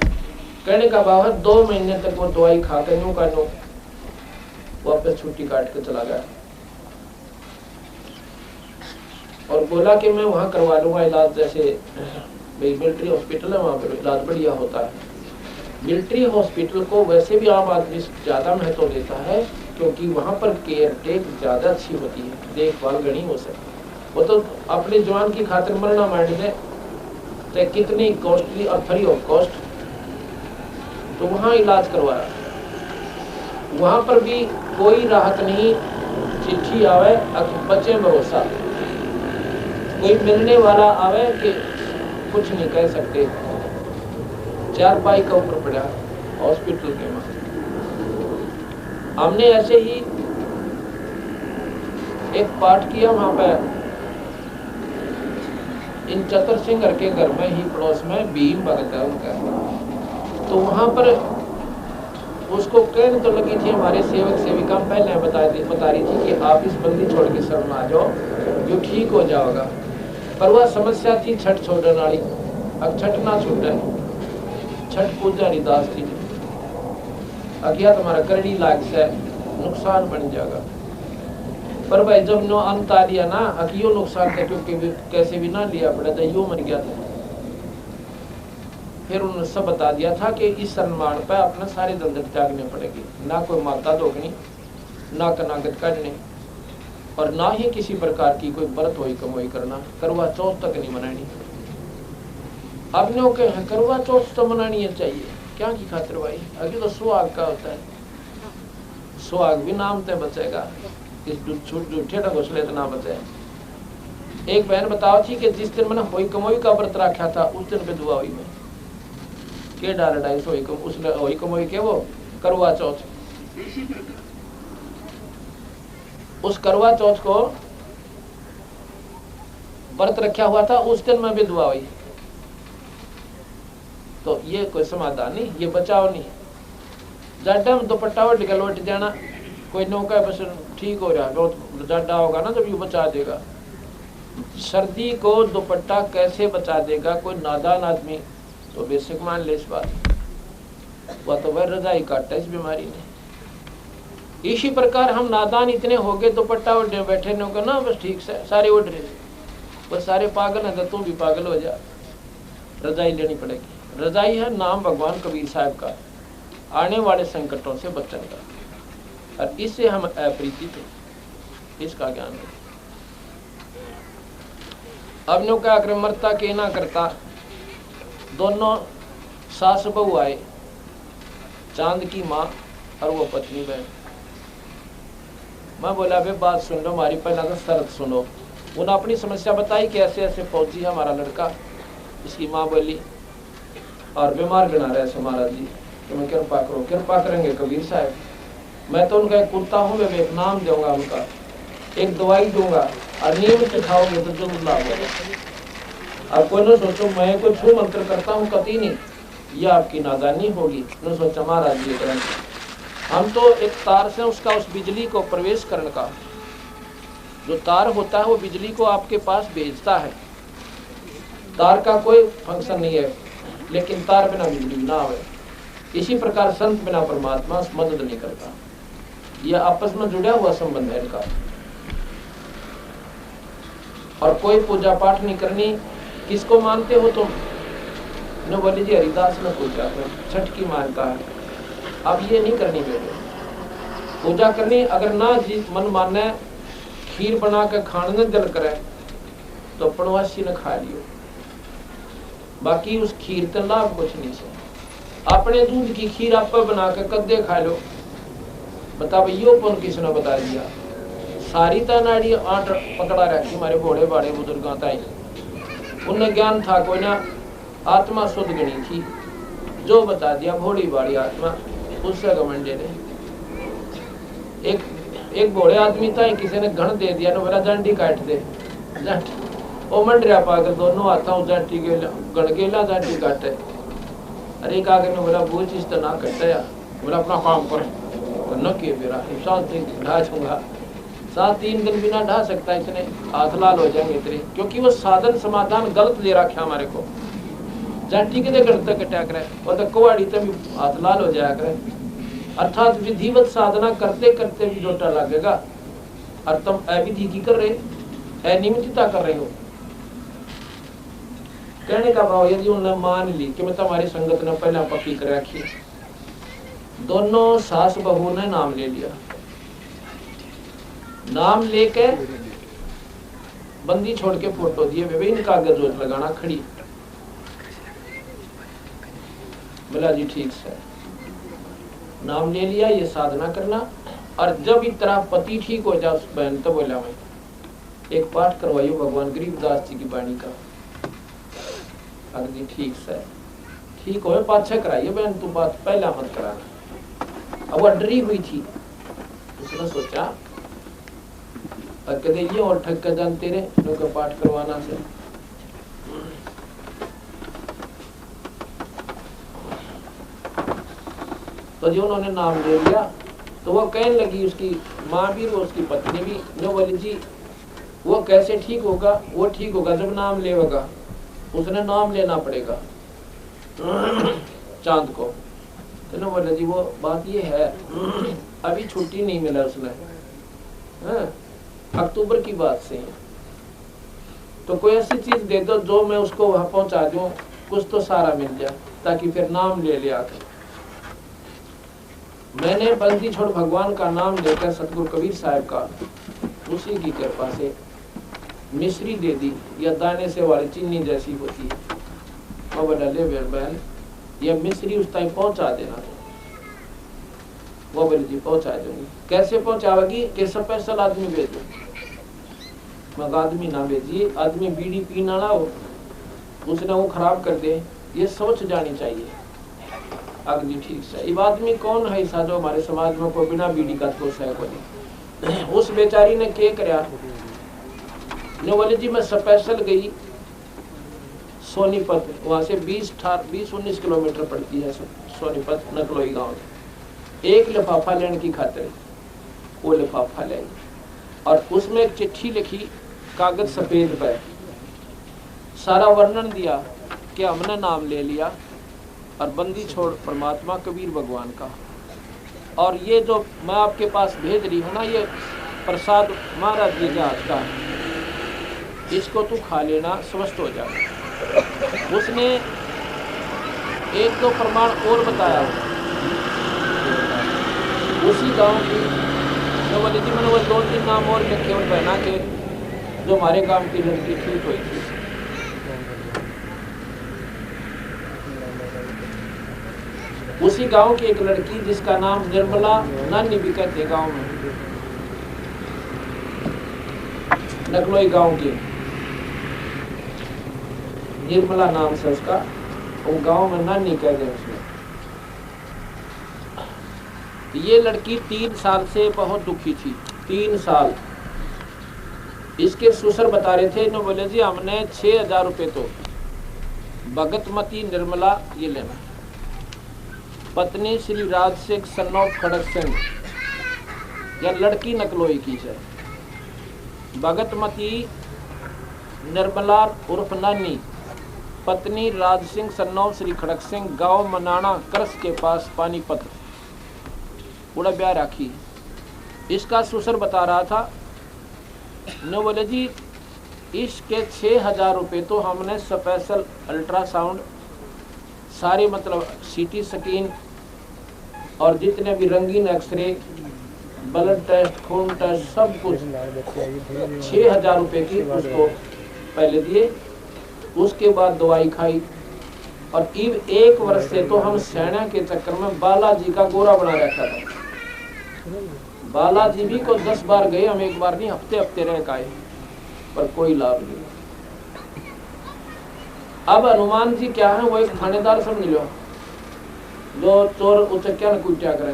कहने का भाव है 2 महीने तक वो दवाई खाकर यूं का यूं वापस छुट्टी काट के चला गया और बोला कि मैं वहां करवा लूंगा इलाज, जैसे मिलिट्री हॉस्पिटल है वहां पर इलाज बढ़िया होता है। मिलिट्री हॉस्पिटल को वैसे भी आम आदमी ज्यादा महत्व देता है क्योंकि वहां पर केयर टेक ज्यादा अच्छी होती है, देखभाल गणी हो सके। वो तो अपने जवान की खातिर मरना मांड दे तो कितनी कॉस्टली और फ्री ऑफ कॉस्ट, तो वहां इलाज करवाया। वहां पर भी कोई राहत नहीं, चिट्ठी आवे बचे भरोसा, कोई मिलने वाला आवे कि कुछ नहीं कह सकते, 4 पाई का ऊपर पड़ा हॉस्पिटल के वहां। हमने ऐसे ही एक पाठ किया वहां पे इन चतर सिंह के घर में ही पड़ोस में भीम भगत है उनका, तो वहां पर उसको कहने तो लगी थी, हमारे सेवक सेविका पहले बता रही थी कि आप इस बंदी छोड़ के शरण आ जाओ, जो ठीक हो जाओगा। पर वह समस्या थी छठ छोड़ने वाली। अब छठ ना छूटे, छठ पूजा रिदास थी, अज्ञात हमारा करड़ी लाग से नुकसान बन जाएगा। पर भाई जब नो अंत आ लिया ना, अकियो नुकसान था क्योंकि कैसे भी ना लिया पड़ा था, यो मर गया था। फिर उन्होंने सब बता दिया था कि इस सम्मान पर अपने सारे धंधे त्यागने पड़ेगी, ना कोई माता धोकनी, ना कनागत काटने, और ना ही किसी प्रकार की कोई व्रत होई कमोई करना, करवा चौथ तक नहीं मनानी। अब नो के करवा चौथ तो मनानी है चाहिए, क्या की खातिर भाई, अभी तो सुहाग का होता है, सुहाग भी नाम ते बचेगा, इस झूठे घोसले तो ना बचे। एक बहन बताओ थी कि जिस दिन मैंने होई कमोई का व्रत रखा था उस दिन पे दुआ हुई मैं के डाल डाई उसने होई कमोई के वो करवा चौथ, उस करवा चौथ को व्रत रखा हुआ था, उस दिन में भी दुआ हुई। तो ये कोई समाधान नहीं, ये बचाव नहीं। जाडा में दुपट्टा उठ के लौट जाना, कोई नौका बस ठीक हो रहा, बहुत जाडा होगा ना जब ये बचा देगा। सर्दी को दुपट्टा कैसे बचा देगा कोई नादान आदमी, तो बेसिक मान ले इस बात, वह तो वह रजाई काटता इस बीमारी ने। इसी प्रकार हम नादान इतने हो गए, दुपट्टा उड़े बैठे न को ना, बस ठीक से सारे उड़ रहे, बस सारे पागल है, तो तू भी पागल हो जा, रजाई लेनी पड़ेगी। रजाई है नाम भगवान कबीर साहब का, आने वाले संकटों से बचने का, और इससे हम अप्रीति थे, इसका ज्ञान है। अब नो क्या कर मरता के ना करता, दोनों सास बहू आए, चांद की माँ और वो पत्नी बहन। मैं बोला बे बात सुन लो हमारी, पहला तो शर्त सुनो। उन्होंने अपनी समस्या बताई कि ऐसे ऐसे फौजी है हमारा लड़का। इसकी माँ बोली और बीमार बना रहे हैं महाराज जी, तो मैं कृपा करो। कृपा करेंगे कबीर साहब, मैं तो उनका एक कुत्ता हूँ, मैं एक नाम दूंगा उनका, एक दवाई दूंगा और नियमित खाओगे तो जरूर लाभ होगा। अब कोई न सोचो मैं कोई छू मंत्र करता हूँ, कति नहीं, यह आपकी नादानी होगी। न सोचा महाराज जी करेंगे, हम तो एक तार से उसका उस बिजली को प्रवेश करने का जो तार होता है वो बिजली को आपके पास भेजता है। तार का कोई फंक्शन नहीं है, लेकिन तार बिना बिजली ना आवे। इसी प्रकार संत बिना परमात्मा मदद नहीं करता। यह आपस में जुड़ा हुआ संबंध है इनका। और कोई पूजा पाठ नहीं करनी। किसको मानते हो तुम? न बोली जी हरिदास ने पूजा कर, छठ की मानता है। अब ये नहीं करनी बेटे, पूजा करनी। अगर ना जी मन माने खीर बना के खाने दिल करे तो पड़वासी ने खा लियो, बाकी उस खीर का लाभ कुछ नहीं से। अपने दूध की खीर आप बना के कद्दे खा लो, बता यो कौन किसने बता दिया। सारी तनाड़ी आठ पकड़ा रखी हमारे घोड़े बाड़े बुजुर्गों ताई। उन्हें ज्ञान था कोई ना, आत्मा शुद्ध गणी थी, जो बता दिया भोड़ी बाड़ी आत्मा, उससे घमंडे ने। एक बूढ़े आदमी था, किसी ने घण दे दिया ना, मेरा जांटी काट दे जांटी ओ मंड रहा पाकर दोनों हाथों जांटी के गण गेला जांटी काटे। अरे एक आगे ने बोला वो चीज तो ना कटे या बोला अपना काम करे न के मेरा हिसाब से ढा छूंगा। 7-3 दिन बिना ढा सकता, इतने हाथ लाल हो जाएंगे इतने, क्योंकि वो साधन समाधान गलत ले रखा हमारे को। जांटी के गढ़ते कटा करे और तो कुआड़ी तो भी हाथ लाल हो जाया करे। अर्थात विधिवत साधना करते करते भी जोटा लगेगा और तुम अविधि की कर रहे, अनियमितता कर रहे हो। कहने का भाव यदि उन्होंने मान ली कि मैं तुम्हारी संगत ने पहले पक्की कर रखी, दोनों सास बहू ने नाम ले लिया, नाम लेके बंदी छोड़ के फोटो दिए वे इनका आगे जोत लगाना खड़ी। बोला जी ठीक है, नाम ले लिया, ये साधना करना। और जब इतना पति ठीक हो जाए उस बहन तो बोला मैं एक पाठ करवाइयो भगवान गरीबदास जी की वाणी का। अगर जी ठीक है, ठीक हो पाछे कराइए बहन, तू बात पहला मत कराना। अब वो डरी हुई थी, उसने सोचा कदे ये और ठग कर जान तेरे लोग पाठ करवाना से। तो जो उन्होंने नाम ले लिया तो वो कहने लगी, उसकी माँ भी और उसकी पत्नी भी, जो बोली जी वो कैसे ठीक होगा, वो ठीक होगा जब नाम लेगा, उसने नाम लेना पड़ेगा चांद को। तो ना बोले जी वो बात ये है अभी छुट्टी नहीं मिला उसने, अक्टूबर की बात से, तो कोई ऐसी चीज दे दो जो मैं उसको वहां पहुंचा दूं, कुछ तो सारा मिल जाए ताकि फिर नाम ले लिया। मैंने बंदी छोड़ भगवान का नाम लेकर सतगुरु कबीर साहब का उसी की कृपा से मिश्री दे दी, या दाने से वाली चीनी जैसी होती है। वो बोला ले बहन ये मिश्री उस टाइम पहुंचा देना। वो बोले जी पहुंचा दूंगी। कैसे पहुंचावेगी कि स्पेशल आदमी भेजो। मैं आदमी ना भेजिए, आदमी बीड़ी पीना ना हो, उसने वो खराब कर दे, ये सोच जानी चाहिए। अगली ठीक से ये आदमी कौन है ऐसा जो हमारे समाज में कोई बिना बीड़ी का ठोस है कोई। उस बेचारी ने क्या कराया, जो बोले जी मैं स्पेशल गई सोनीपत, वहां से 20-19 किलोमीटर पड़ती है सोनीपत नकलोई गांव। एक लिफाफा लेने की खातिर वो लिफाफा ले और उसमें एक चिट्ठी लिखी, कागज सफेद पर सारा वर्णन दिया कि हमने नाम ले लिया और बंदी छोड़ परमात्मा कबीर भगवान का, और ये जो मैं आपके पास भेज रही हूँ ना, ये प्रसाद महाराज जी के हाथ का, इसको तू खा लेना, स्वस्थ हो जा। उसने एक दो प्रमाण और बताया उसी गांव की, तो बोले जी मैंने वो 2-3 नाम और लिखे और बहना के जो हमारे गांव की लड़की ठीक हुई थी। उसी गांव की एक लड़की जिसका नाम निर्मला नानी भी कहते गांव में, नकलोई गांव की निर्मला नाम से उसका, वो गांव में नानी कहते हैं उसमें। ये लड़की 3 साल से बहुत दुखी थी, 3 साल। इसके ससुर बता रहे थे, इन्होंने बोले जी हमने 6000 रुपये तो भगतमती निर्मला ये लेना, पत्नी श्री राज सिंह सन ऑफ खड़क सिंह, या लड़की नकलोई की है। भगतमती निर्मला उर्फ नानी, पत्नी राज सिंह सन ऑफ श्री खड़क सिंह, गांव मनाना करस के पास पानीपत, पूरा ब्याह राखी। इसका ससुर बता रहा था, न बोले जी इसके 6000 रुपये तो हमने स्पेशल अल्ट्रासाउंड सारे मतलब सीटी स्कैन और जितने भी रंगीन एक्सरे, ब्लड टेस्ट, खून टेस्ट, सब कुछ 6000 रुपये की उसको पहले दिए। उसके बाद दवाई खाई और 1 वर्ष से तो हम सेना के चक्कर में बालाजी का गोरा बना रखा था। बालाजी भी को 10 बार गए हम, एक बार नहीं, हफ्ते रह के आए, पर कोई लाभ नहीं। अब हनुमान जी क्या है, वो एक थानेदार समझ लो, जो चोर उचक्या न कुट्या करे,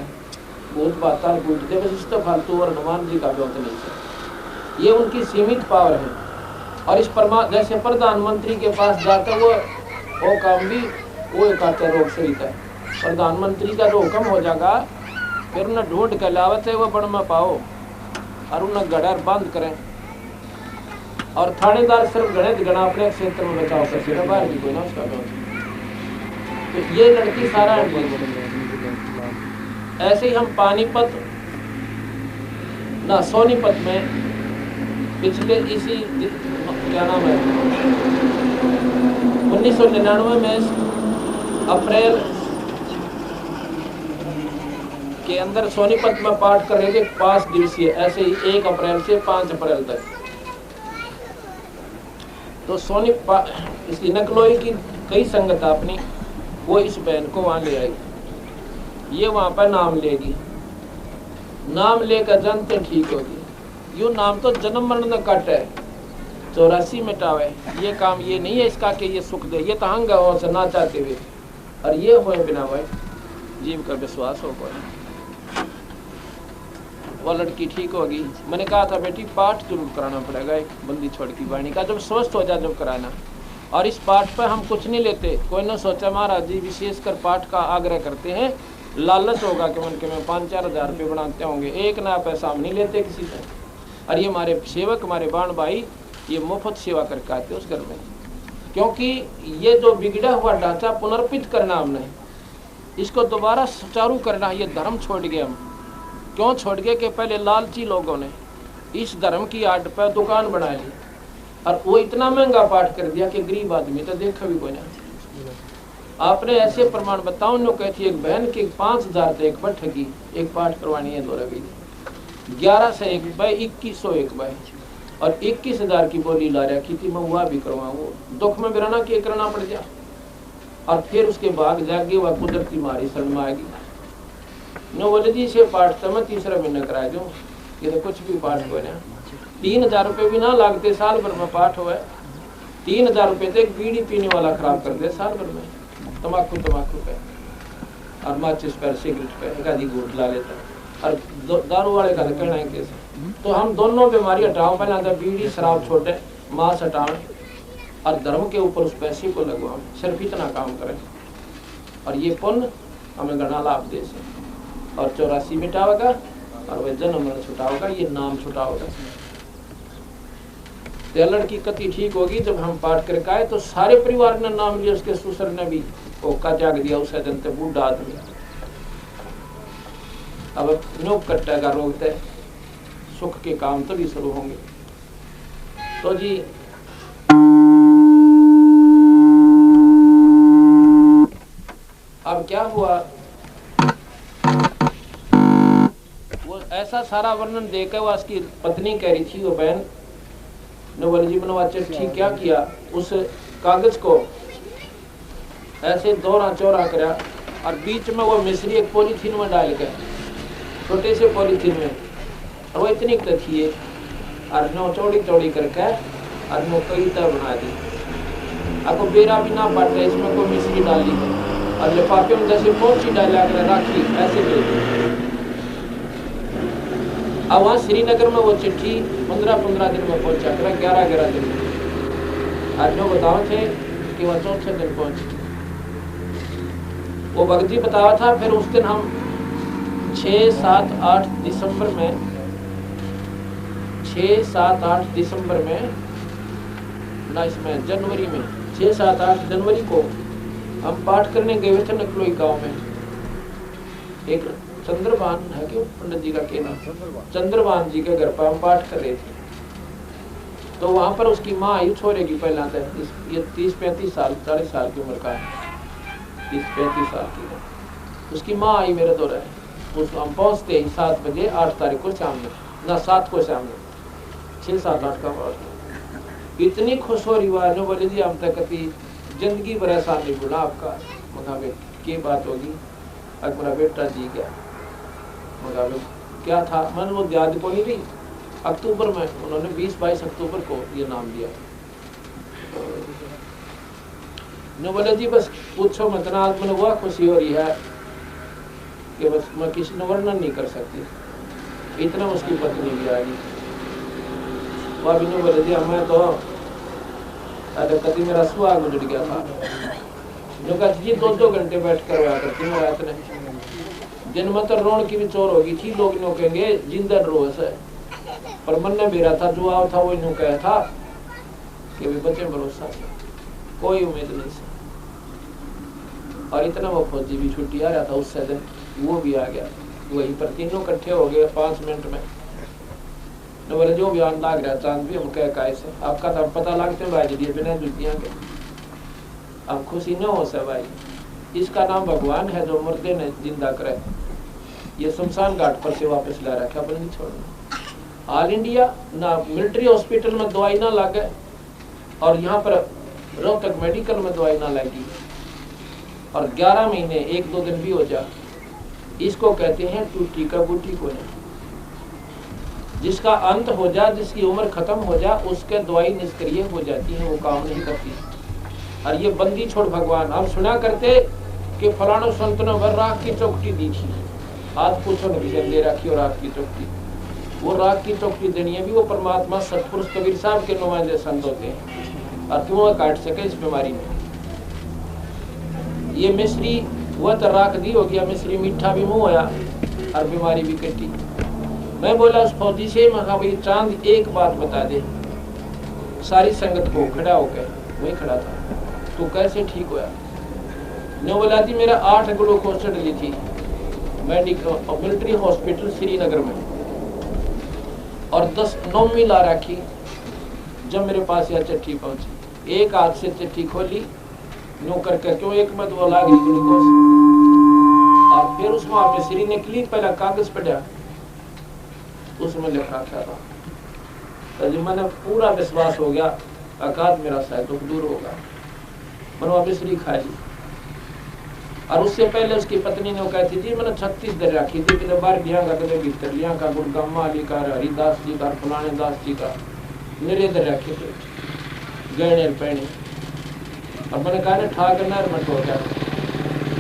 भूत पाताल कूट दे, बस इस तो फालतू और हनुमान जी का भी होता नहीं है। ये उनकी सीमित पावर है। और इस जैसे प्रधानमंत्री के पास जाकर वो काम भी वो एक आते रोग से है। प्रधानमंत्री का जो हुक्म हो जाएगा फिर उन्हें ढूंढ कर लावत है वो बन में पाओ और उन्हें गड़र बंद करें। और थानेदार सिर्फ गणित गणा अपने क्षेत्र में बचाव कर सके, बाहर भी कोई ना उसका। तो ये लड़की सारा ऐसे ही हम पानीपत ना सोनीपत में पिछले इसी क्या नाम है 1999 में अप्रैल के अंदर सोनीपत में पाठ कर रहे थे 5 दिवसीय, ऐसे ही 1 अप्रैल से 5 अप्रैल तक। तो इसकी नकलोई की कई संगत अपनी वो इस बहन को वहां ले आएगी। ये वहां पर नाम लेगी, नाम लेकर जनते ठीक होगी। यूं नाम तो जन्म मरण न कट है, 84 मिटावे। ये काम ये नहीं है इसका कि ये सुख दे, ये तो हंग हो से ना चाहते हुए। और ये हुए बिना भाई जीव का विश्वास हो कोई। वो लड़की ठीक होगी। मैंने कहा था बेटी पाठ जरूर कराना पड़ेगा, एक बंदी छोड़ की वाणी का, जब स्वस्थ हो जाए जब कराना। और इस पाठ पर हम कुछ नहीं लेते। कोई ना सोचा महाराज जी विशेषकर पाठ का आग्रह करते हैं, लालच होगा कि मन के में 5-4 हज़ार रुपये बनाते होंगे, एक ना पैसा हम नहीं लेते किसी से। और ये हमारे सेवक हमारे बाण भाई ये मुफ्त सेवा करके आते उस घर में। क्योंकि ये जो बिगड़ा हुआ ढांचा पुनर्पित करना हमने, इसको दोबारा सुचारू करना, ये धर्म छोड़ गए हम। क्यों छोड़ गए कि पहले लालची लोगों ने इस धर्म की आड़ पर दुकान बना ली और वो इतना महंगा पाठ कर दिया कि गरीब आदमी तो देखा भी कोई ना। आपने ऐसे प्रमाण बताओ नो कहती एक बहन के 5,000 से एक पर ठगी, एक पाठ करवानी है 2 रवि 11 से 1 बाय 2101 बाय और 21,000 की बोली ला रखी थी। मैं वह भी करवाऊँ, दुख में बिराना के करना पड़ गया। और फिर उसके बाद जाके वह कुदरती मारी शरण में आएगी। नो बोले जी से पाठ तो मैं 3रा महीना करा दूँ, ये तो कुछ भी पाठ हो रहा। 3,000 रुपये भी ना लागते, साल भर में पाठ हुआ। 3,000 रुपये तो एक बीड़ी पीने वाला खराब कर दे साल भर में, तम्बाकू पे और माचिस पर सिगरेट पे एक आधी घूट ला लेता। और दारू वाले का कहना है कैसे। तो हम दोनों बीमारी हटाओ, पहले बीड़ी शराब छोटे, मांस हटाएं और धर्म के ऊपर उस पैसे को लगवाओ, सिर्फ इतना काम करें और ये पुण्य हमें गणा लाभ दे से। और 84 मिटावेगा और वह जन्म मरण छुटाओगा, ये नाम छुटाओगा। तो लड़की कति ठीक होगी जब हम पाठ करके आए तो सारे परिवार ने नाम लिया, उसके ससुर ने भी ओका त्याग दिया, उसे जनते बूढ़ा आदमी। अब नोक कट्टेगा रोकते सुख के काम तभी शुरू होंगे। तो जी अब क्या हुआ, वो ऐसा सारा वर्णन देकर वो उसकी पत्नी कह रही थी, वो बहन नवल जी मनवा चिट्ठी क्या किया, उस कागज को ऐसे दोहरा चौरा करा और बीच में वो मिश्री एक पॉलीथीन में डाल के, छोटे से पॉलीथीन में, और वो इतनी थी और नो चौड़ी चौड़ी करके और नो कविता बना दी। आपको बेरा भी ना बांटे, इसमें कोई मिश्री डाली और लिफाफे में जैसे पोंची डाला कर राखी ऐसे दे दी। अब वहाँ श्रीनगर में वो चिट्ठी 15-15 दिन में पहुंचा कर 11-11 दिन में। आज जो बताओ थे कि वह 4 दिन पहुंची, वो भगत जी बताया था। फिर उस दिन हम 6, 7, 8 दिसंबर में 6, 7, 8 दिसंबर में ना इसमें जनवरी में 6, 7, 8 जनवरी को हम पाठ करने गए थे नकलोई गांव में। एक चंद्रभान है क्यों पंडित जी का कहना, चंद्रभान जी के घर पर हम पाठ कर रहे थे। तो वहां पर उसकी माँ आई छोरे की पहला था, ये 30-35 साल 40 साल की उम्र का है, 30-35 साल की है। उसकी माँ आई मेरे दौरे, हम पहुंचते ही 7 बजे 8 तारीख को शाम में, ना 7 को शाम में, 6, 7, 8 का पहुंचते। इतनी खुश हो रही वाले बोले जी हम तक जिंदगी भर ऐसा नहीं बोला आपका। मगा की बात होगी, अब मेरा बेटा जी गया। मगा क्या था, मन वो याद को नहीं रही। अक्टूबर में उन्होंने 20-22 अक्टूबर को ये नाम दिया। न बोले जी बस पूछो मत ना, आज मैंने वह खुशी हो रही है कि बस मैं किसी ने वर्णन नहीं कर सकती। इतना उसकी पत्नी भी आ गई। वह भी नहीं बोले दिया, मैं तो अरे कभी मेरा सुहाग उजड़ गया था। जो कहती जी 2-2 घंटे बैठ कर रोया करती मैं रात में। दिन में तो रोण की भी चोर होगी थी, लोग नो कहेंगे जिंदर रोज है, पर मन ने मेरा था जो आओ था वो यूं कहा था कि भी बच्चे भरोसा कोई उम्मीद नहीं से। और इतना वो फौजी भी छुट्टी आ रहा था उससे दिन, वो भी आ गया वहीं पर, तीनों इकट्ठे हो गए 5 मिनट में। न बोले जो बयान लाग रहा चांद भी हम कह कैसे आपका तो पता लगते भाई दिए बिना जुतियां के, अब खुशी न हो से भाई। इसका नाम भगवान है जो मुर्दे ने जिंदा करे। ये शमशान घाट पर से वापस ला रखा, अपन नहीं छोड़ना। ऑल इंडिया ना मिलिट्री हॉस्पिटल में दवाई ना लगे और यहाँ पर रोहतक मेडिकल में दवाई ना लगी और 11 महीने 1-2 दिन भी हो जा, इसको कहते हैं टूटी का बूटी को नहीं। जिसका अंत हो जा, जिसकी उम्र खत्म हो जा, उसके दवाई निष्क्रिय हो जाती है, वो काम नहीं करती। और ये बंदी छोड़ भगवान हम सुना करते कि फलानो संत ने भर राख की चौकटी दी थी, आज पूछो न किसी दे रखी और राख की चौकटी। वो राख की चौकटी देनी है भी वो परमात्मा सतपुरुष कबीर साहब के नुमाइंदे संत होते हैं और क्यों काट सके इस बीमारी में। ये मिश्री वह तो राख दी हो गया, मिश्री मीठा भी मुंह होया और बीमारी भी कटी। मैं बोला उस फौजी से, मैं कहा भाई चांद एक बात बता दे, सारी संगत को खड़ा होकर वही खड़ा था, तो कैसे ठीक होया? ने बोला थी मेरा 8 ग्लूकोज चढ़ी थी मेडिकल मिलिट्री हॉस्पिटल श्रीनगर में और 10 ला रखी। जब मेरे पास यह चिट्ठी पहुंची, एक हाथ से चिट्ठी खोली नो करके, क्यों एक में तो लगी ग्लूकोज, और फिर उसमें मिश्री निकली, पहला कागज पड़ा उसमें लिखा था। तो जब मैंने पूरा विश्वास हो गया अकाद मेरा शायद दुख दूर होगा, मैंने मिश्री खा ली। और उससे पहले उसकी पत्नी ने कहती थी मैंने 36 दर रखी थी, कि बार लिया का कभी भीतर लिया का गुड़गम्मा अली का, हरिदास जी का, फलाने दास जी का मेरे दर रखे थे गहने पहने। और मैंने कहा ना ठा करना मत हो गया,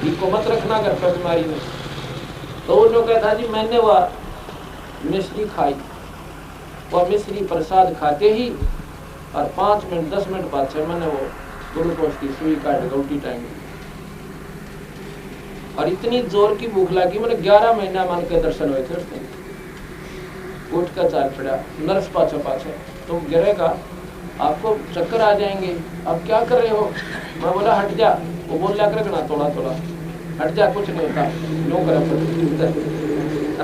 इनको मत रखना घर पर बीमारी में। तो वो जो कहता जी मैंने वह मिश्री खाई, वह मिश्री प्रसाद खाते ही और 5 मिनट 10 मिनट बाद से मैंने वो ग्लूकोज की सुई काट के उल्टी टांगी और इतनी जोर की भूख लगी, मैंने 11 महीना मान के दर्शन हुए थे उसने। उठ कर चाल पड़ा, नर्स पाछे पाछे तुम गिरेगा आपको चक्कर आ जाएंगे, अब क्या कर रहे हो? मैं बोला हट जा, वो बोल लिया कर थोड़ा थोड़ा हट जा, कुछ नहीं होता नो कर।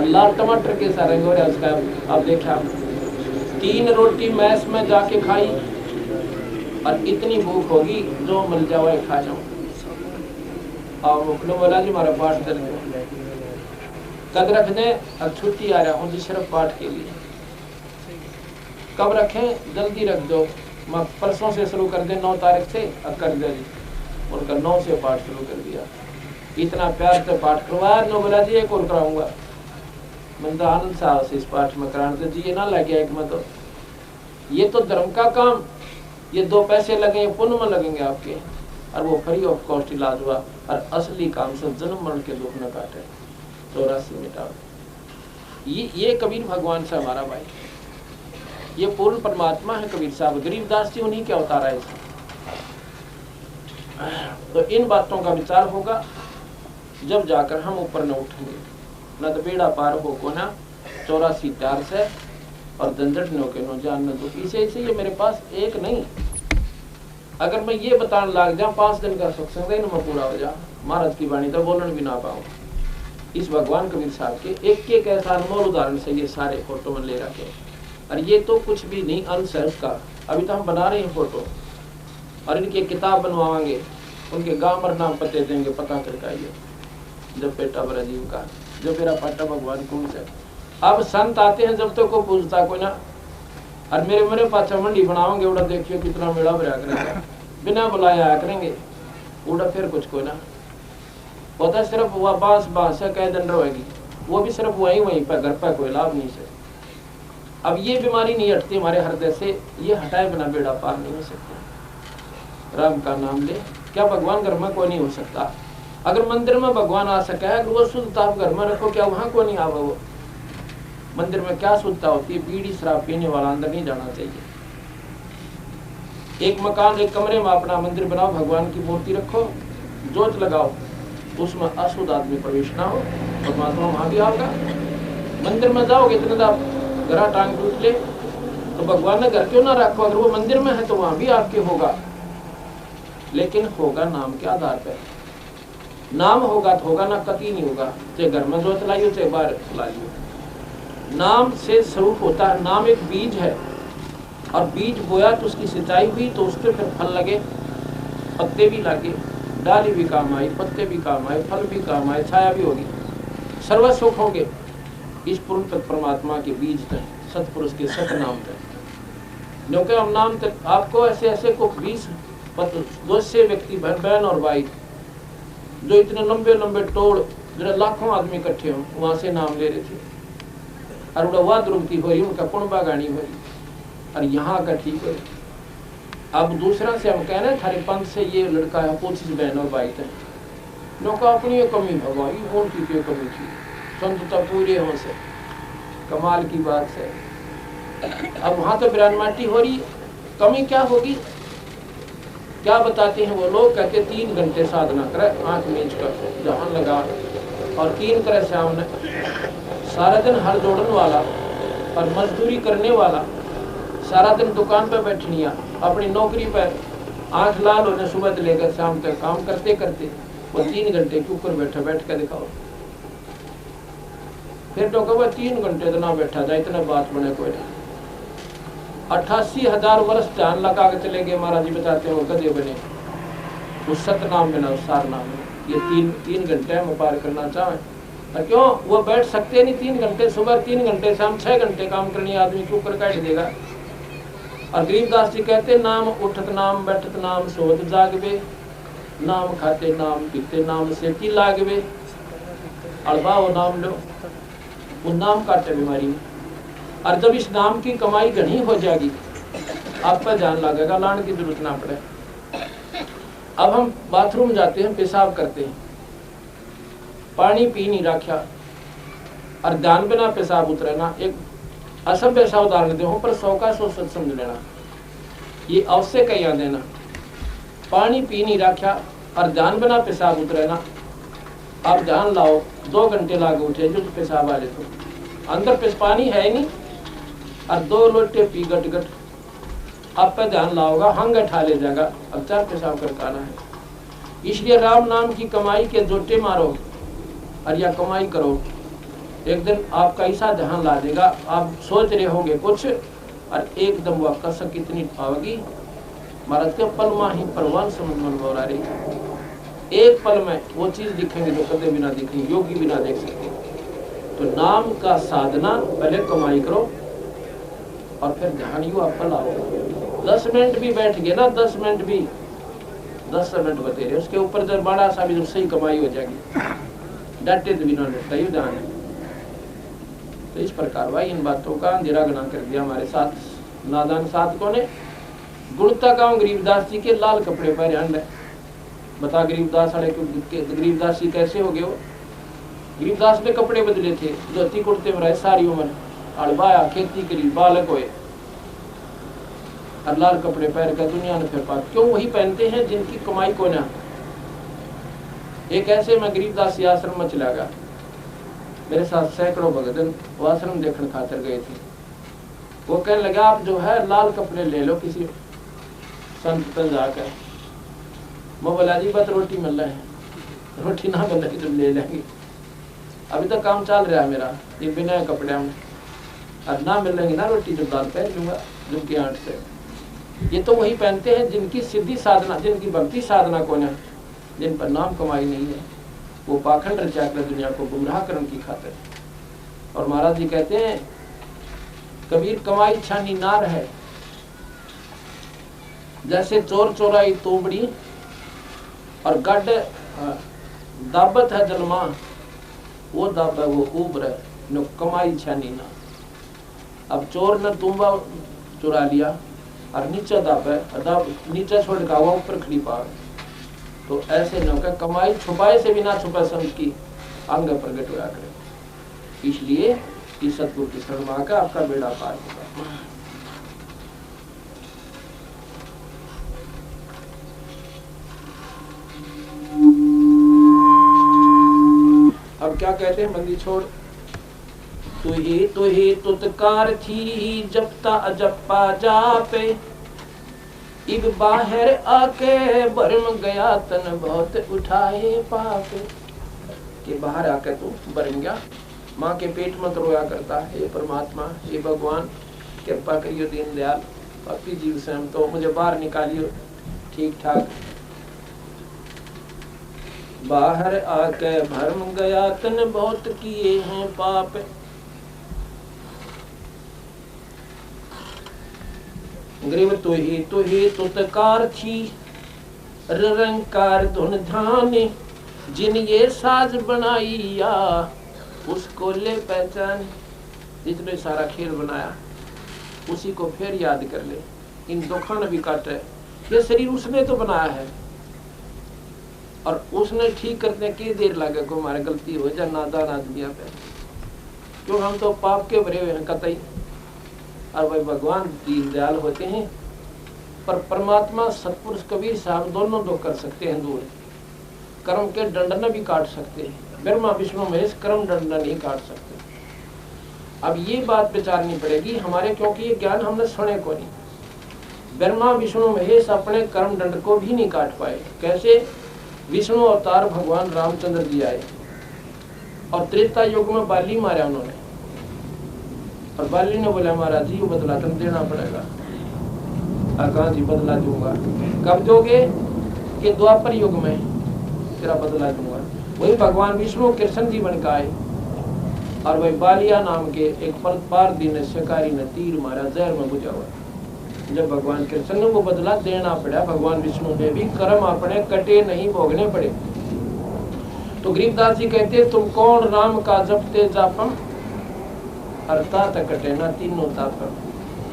लाल टमाटर के सारे हो रहा उसका। अब देखा 3 रोटी मैस में जाके खाई और इतनी भूख होगी जो मिल जाओ खा जाऊं। और मुखने बोला जी हमारा पाठ कर कद रख दे, अब छुट्टी आ रहा हूँ जी सिर्फ पाठ के लिए। कब रखें? जल्दी रख दो, मैं परसों से शुरू कर दे, 9 तारीख से अब कर दे जी। उनका 9 से पाठ शुरू कर दिया, इतना प्यार से पाठ करवाया। नो बोला जी एक और कराऊंगा, मैं तो आनंद साहब से इस पाठ में कराने जी ये ना लगे एक में, तो ये तो धर्म का काम, ये 2 पैसे लगे पुण्य में लगेंगे आपके, और वो फ्री ऑफ कॉस्ट इलाज हुआ। और असली काम से जन्म मरण के दुख न काटे, 84 मिटा। ये कबीर भगवान से हमारा भाई, ये पूर्ण परमात्मा है कबीर साहब। गरीबदास जी उन्हीं के अवतार है। तो इन बातों का विचार होगा जब जाकर हम ऊपर न उठेंगे, न तो बेड़ा पार हो को ना 84 प्यार से और झंझट नो के नो जान न दुख। इसे ये मेरे पास एक नहीं, अगर मैं ये बताने लग जाऊं 5 दिन का सत्संग में पूरा हो जा, महाराज की वाणी तो बोलने भी ना पाऊं। इस भगवान कबीर साहब के एक ऐसा अनमोल उदाहरण से ये सारे फोटो में ले रखे। और ये तो कुछ भी नहीं, अंश है उसका। अभी तो हम बना रहे हैं फोटो और इनकी किताब बनवाएंगे, उनके गांव और नाम पते देंगे, पता करकाइए जब बेटा बड़ा जीव का, जब मेरा पाटा भगवान कौन से। अब संत आते हैं जब तक को पूछता कोई ना, और मेरे पास मंडी बनाओगे उड़ा, देखियो कितना मेला भरा करेगा, बिना बुलाया आया करेंगे उड़ा, फिर कुछ कोई ना होता, सिर्फ वह बांस से कह दंड रहेगी, वो भी सिर्फ वहीं पर घर पर, कोई लाभ नहीं से। अब ये बीमारी नहीं हटती हमारे हृदय से, ये हटाए बिना बेड़ा पार नहीं हो सकता। राम का नाम ले, क्या भगवान घर में कोई नहीं हो सकता? अगर मंदिर में भगवान आ सके, अगर वो शुद्धता आप घर में रखो, क्या वहां को नहीं आवे? वो मंदिर में क्या शुद्धता होती है? बीड़ी शराब पीने वाला अंदर नहीं जाना चाहिए। एक मकान, एक कमरे में अपना मंदिर बनाओ, भगवान की मूर्ति रखो, जोत लगाओ, उसमें अशुद्ध आदमी प्रवेश ना हो, परमात्मा वहां भी आएगा। मंदिर में जाओगे इतने घरा टांग टूट ले, तो भगवान ने घर क्यों ना रखो? अगर वो मंदिर में है तो वहां भी आपके होगा, लेकिन होगा नाम के आधार पर। नाम होगा तो होगा, ना कति नहीं होगा। चाहे घर में जोत लाइयो, चाहे बाहर लाइयो, नाम से स्वरूप होता है। नाम एक बीज है, और बीज बोया तो उसकी सिंचाई हुई, तो उसके फिर फल लगे, पत्ते भी लगे, डाली भी काम आई, पत्ते भी काम आए, फल भी काम आए, छाया भी होगी, सर्व सुख होंगे। इस पूर्ण तक परमात्मा के बीज थे, सतपुरुष के सत नाम थे। क्योंकि हम नाम तक आपको ऐसे ऐसे को 20 200 व्यक्ति, बहन और भाई, जो इतने लंबे लंबे टोड़, जो लाखों आदमी इकट्ठे हो, वहां से नाम ले रहे थे, और वाद रुकती हो रही, उनका पुणबा गानी हो रही, और यहाँ का ठीक है। अब दूसरा से हम कह रहे हैं थारे पंथ से ये लड़का है, 25 बहन और भाई थे, नौका अपनी ये कमी भगवाई, उनकी क्या कमी थी, संतता पूरे हो से, कमाल की बात है। अब वहां तो विरानमाटी हो रही, कमी क्या होगी? क्या बताते हैं वो लोग? कहते 3 घंटे साधना करे, आंख मीच कर जहान लगा, और 3 करे सामने, सारा दिन हल जोड़ने वाला और मजदूरी करने वाला, सारा दिन दुकान पे बैठनिया, अपनी नौकरी पर आंख लाल होने सुबह से लेकर शाम तक काम करते करते वो 3 घंटे के ऊपर बैठ कर दिखाओ। फिर तो कहो 3 घंटे इतना बैठा जाए, इतना बात बने कोई नहीं। 88,000 वर्ष ध्यान लगा के चले गए महाराज जी बताते हैं, वो कदे बने उस सत नाम बिना, उस सार नाम में। ये 3 घंटे हम पार करना चाहें, और क्यों वो बैठ सकते नहीं 3 घंटे, सुबह 3 घंटे, शाम 6 घंटे काम करनी आदमी के ऊपर काट देगा। और गरीबदास जी कहते नाम उठत नाम, बैठत नाम, सोत जागवे, नाम खाते नाम, पीते नाम, सेती लागवे, अड़बा वो नाम लो, वो नाम काटे बीमारी में। और जब इस नाम की कमाई घनी हो जाएगी, आप पर ध्यान लगेगा, लाने की जरूरत ना पड़े। अब हम बाथरूम जाते हैं, पेशाब करते हैं, पानी पी नहीं रखा, और ध्यान बिना पेशाब उतरे ना, एक असभ्य सा उदाहरण दे, पर 100 का 100 सच समझ लेना, ये अवश्य कहीं देना। पानी पी नहीं रखा और ध्यान बिना पेशाब उतरे ना, आप ध्यान लाओ, 2 घंटे लागे उठे जो पेशाब वाले, तो अंदर पानी है नहीं, और 2 लोटे पी गट गट, आप पे ध्यान लाओगा, हंग ठा ले जाएगा, अब 4 पेशाब करके आना है। इसलिए राम नाम की कमाई के जोटे मारो और या कमाई करो, एक दिन आपका ऐसा ध्यान ला देगा, आप सोच रहे होगे कुछ, और एकदम वह कसक इतनी आवेगी, महाराज के पल माही परवान समझ मन बोला रही, एक पल में वो चीज दिखेंगे जो कदे बिना दिखेंगे, योगी बिना देख सकते। तो नाम का साधना, पहले कमाई करो और फिर ध्यान यू आप लाओ। 10 मिनट भी बैठ गए ना, 10 मिनट भी, 10 मिनट बते रहे, उसके ऊपर जब बड़ा सा भी सही कमाई हो जाएगी, डटे तो बिना डटता ही ध्यान है। तो इस प्रकार भाई इन बातों का अंधेरा गना कर दिया हमारे साथ नादान साधकों ने। गुणता गाँव गरीबदास जी के लाल कपड़े पहने अंडे, बता गरीबदास वाले गरीबदास जी कैसे हो गए? वो गरीबदास ने कपड़े बदले थे, धोती कुर्ते में रहे सारी उम्र, अड़बाया खेती करी, बालक हुए, और लाल कपड़े पहन कर दुनिया ने फिर पास। क्यों वही पहनते हैं जिनकी कमाई को ना। एक ऐसे मैं गरीबदास आश्रम में चला गया, मेरे साथ सैकड़ों भगतन वो आश्रम देखने खातिर गए थे। वो कहने लगा आप जो है लाल कपड़े ले लो किसी संत पर जाकर। मैं बोला जी बस रोटी मिल रहा है, रोटी ना मिल रही तो ले लेंगे, अभी तो काम चल रहा है मेरा, ये बिना कपड़े में, अब ना मिलेंगे ना रोटी जो दाल पहन लूंगा जिनकी आंट से। ये तो वही पहनते हैं जिनकी सिद्धि साधना, जिनकी भक्ति साधना को ना, जिन पर नाम कमाई नहीं है, वो पाखंड रचा कर दुनिया को गुमराह करने की खातिर। और महाराज जी कहते हैं कबीर कमाई छानी नार है, जैसे चोर चोराई तोबड़ी और गड दाबत है जलमा, वो दाब है वो उबर न कमाई छानी ना। अब चोर ने तुम्बा चुरा लिया और नीचे दाब है, दाब नीचे छोड़ का हुआ ऊपर खड़ी पावे, तो ऐसे न होकर कमाई छुपाए से बिना छुपा संत की अंग प्रकट हुआ करे। इसलिए इस सतगुरु की शरण में आकर आपका बेड़ा पार होगा। अब क्या कहते हैं बंदी छोड़, तू ही तुतकार थी जपता अजप्पा जापे, इब बाहर आके भरम गया तन बहुत उठाए पापे। कि बाहर आकर तू भरम गया, माँ के पेट में तो रोया करता है, हे परमात्मा, हे भगवान कृपा करियो दीन दयाल, पापी जीव से हम तो मुझे बाहर निकालियो ठीक ठाक। बाहर आके भरम गया तन बहुत किए हैं पाप, ग्रीव तू ही तुतकार थी रंकार धुन ध्यान, जिन ये साज बनाइया उसको ले पहचान। जितने सारा खेल बनाया उसी को फिर याद कर ले, इन दुखन भी काटे। ये शरीर उसने तो बनाया है और उसने ठीक करने की देर लगे को हमारे गलती हो जाए नादान आदमिया पे, क्यों हम तो पाप के भरे हुए हैं कतई। और वह भगवान दीन दयाल होते हैं, पर परमात्मा सतपुरुष कबीर साहब दोनों दो कर सकते हैं दूर, कर्म के दंड भी काट सकते हैं। ब्रह्मा विष्णु महेश कर्म दंड नहीं काट सकते। अब ये बात विचारनी पड़ेगी हमारे, क्योंकि ये ज्ञान हमने सुने को नहीं। ब्रह्मा विष्णु महेश अपने कर्म दंड को भी नहीं काट पाए। कैसे? विष्णु अवतार भगवान रामचंद्र जी आए और त्रेता युग में बाली मारा उन्होंने, और बाली ने बोला महाराज जी बदला तुम देना पड़ेगा। कहा जी बदला दूंगा। कब दोगे? कि द्वापर युग में तेरा बदला दूंगा। वही भगवान विष्णु कृष्ण जी बन के आए और वही बालिया नाम के एक पार दिन शिकारी ने तीर मारा, जहर में बुझा हुआ। जब भगवान कृष्ण ने वो बदला देना पड़ा, भगवान विष्णु ने भी कर्म अपने कटे नहीं भोगने पड़े। तो गरीबदास जी कहते तुम कौन राम का जपते जापम, अर्थात कटे ना तीनों तापम।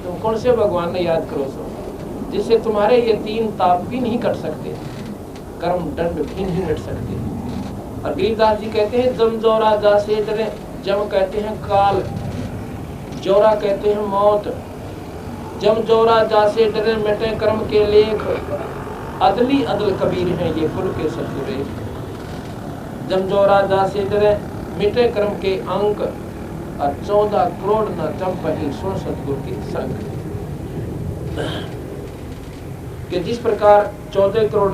तुम कौन से भगवान ने याद करो सो, जिससे तुम्हारे ये तीन ताप भी नहीं कट सकते, कर्म दंड भी नहीं मिट सकते। और गरीबदास जी कहते हैं जम जोरा जा से डरे, जम कहते हैं काल, जोरा कहते हैं मौत। जम जोरा जा से डरे मिटे कर्म के लेख, अदली अदल कबीर हैं ये कुल के सतगुरे। जम जोरा जा से डरे मिटे कर्म के अंक, और 14 करोड़ न चंपही सुन सतगुरु की संग। कि जिस प्रकार 14 करोड़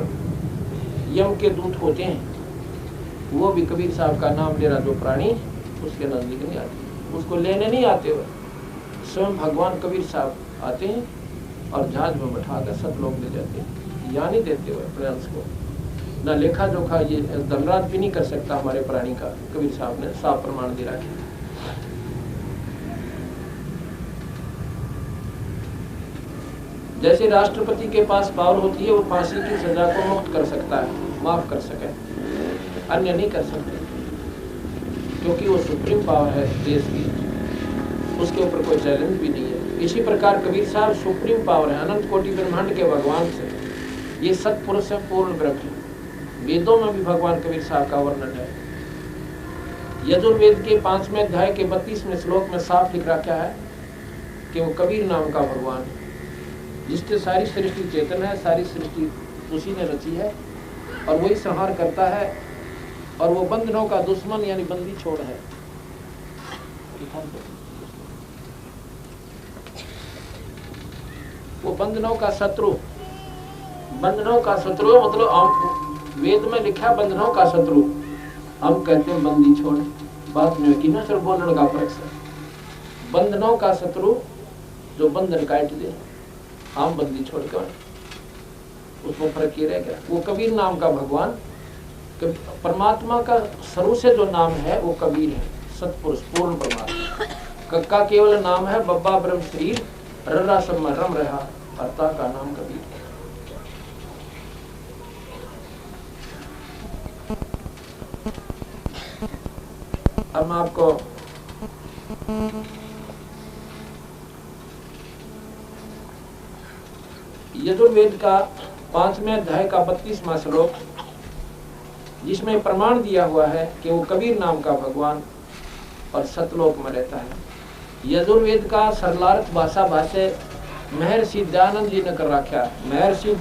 यम के दूत होते हैं, वो भी कबीर साहब का नाम ले रहा जो प्राणी उसके नजदीक नहीं आते, उसको लेने नहीं आते हुए स्वयं भगवान कबीर साहब आते हैं और जहाज में बैठाकर सतलोक ले जाते हैं, या नहीं देते हुए अपने अंश को। न लेखा जोखा ये धनराज भी नहीं कर सकता हमारे प्राणी का, कबीर साहब ने साफ प्रमाण दे रखा। जैसे राष्ट्रपति के पास पावर होती है, वो फांसी की सजा को मुक्त कर सकता है, माफ कर सके, अन्य नहीं कर सकते, क्योंकि वो सुप्रीम पावर है देश की, उसके ऊपर कोई चैलेंज भी नहीं है। इसी प्रकार कबीर साहब सुप्रीम पावर है, अनंत कोटि ब्रह्मांड के भगवान से, ये सत्पुरुष है, पूर्ण ब्रह्म। वेदों में भी भगवान कबीर साहब का वर्णन है। यजुर्वेद के 5वें अध्याय के 32वें श्लोक में साफ लिख रखा है कि वो कबीर नाम का भगवान है, जिससे सारी सृष्टि चेतन है, सारी सृष्टि उसी ने रची है और वही संहार करता है, और वो बंधनों का दुश्मन यानी बंदी छोड़ है। वो बंधनों का शत्रु, बंधनों का शत्रु मतलब हम वेद में लिखा बंधनों का शत्रु, हम कहते हैं बंदी छोड़। बात में कि ना सिर्फ बोलने का फर्क है। बंधनों का शत्रु जो बंधन काट दे, हम बंदी छोड़ कर, उसमें फर्क ये रह गया। वो कबीर नाम का भगवान, परमात्मा का शुरू से जो नाम है वो कबीर है, सतपुरुष पूर्ण परमात्मा। कक्का केवल नाम है, बब्बा ब्रह्म शरीर, रर्रा सब में रम रहा, अर्थात का नाम कबीर। अब मैं आपको यजुर्वेद का 5वें अध्याय का 32वां श्लोक जिसमें प्रमाण दिया हुआ है कि वो कबीर नाम का भगवान और सतलोक में रहता है। यजुर्वेद का सरलार्थ भाषा भाष्य महर्षि दयानंद जी ने कर रखा है। महर्षि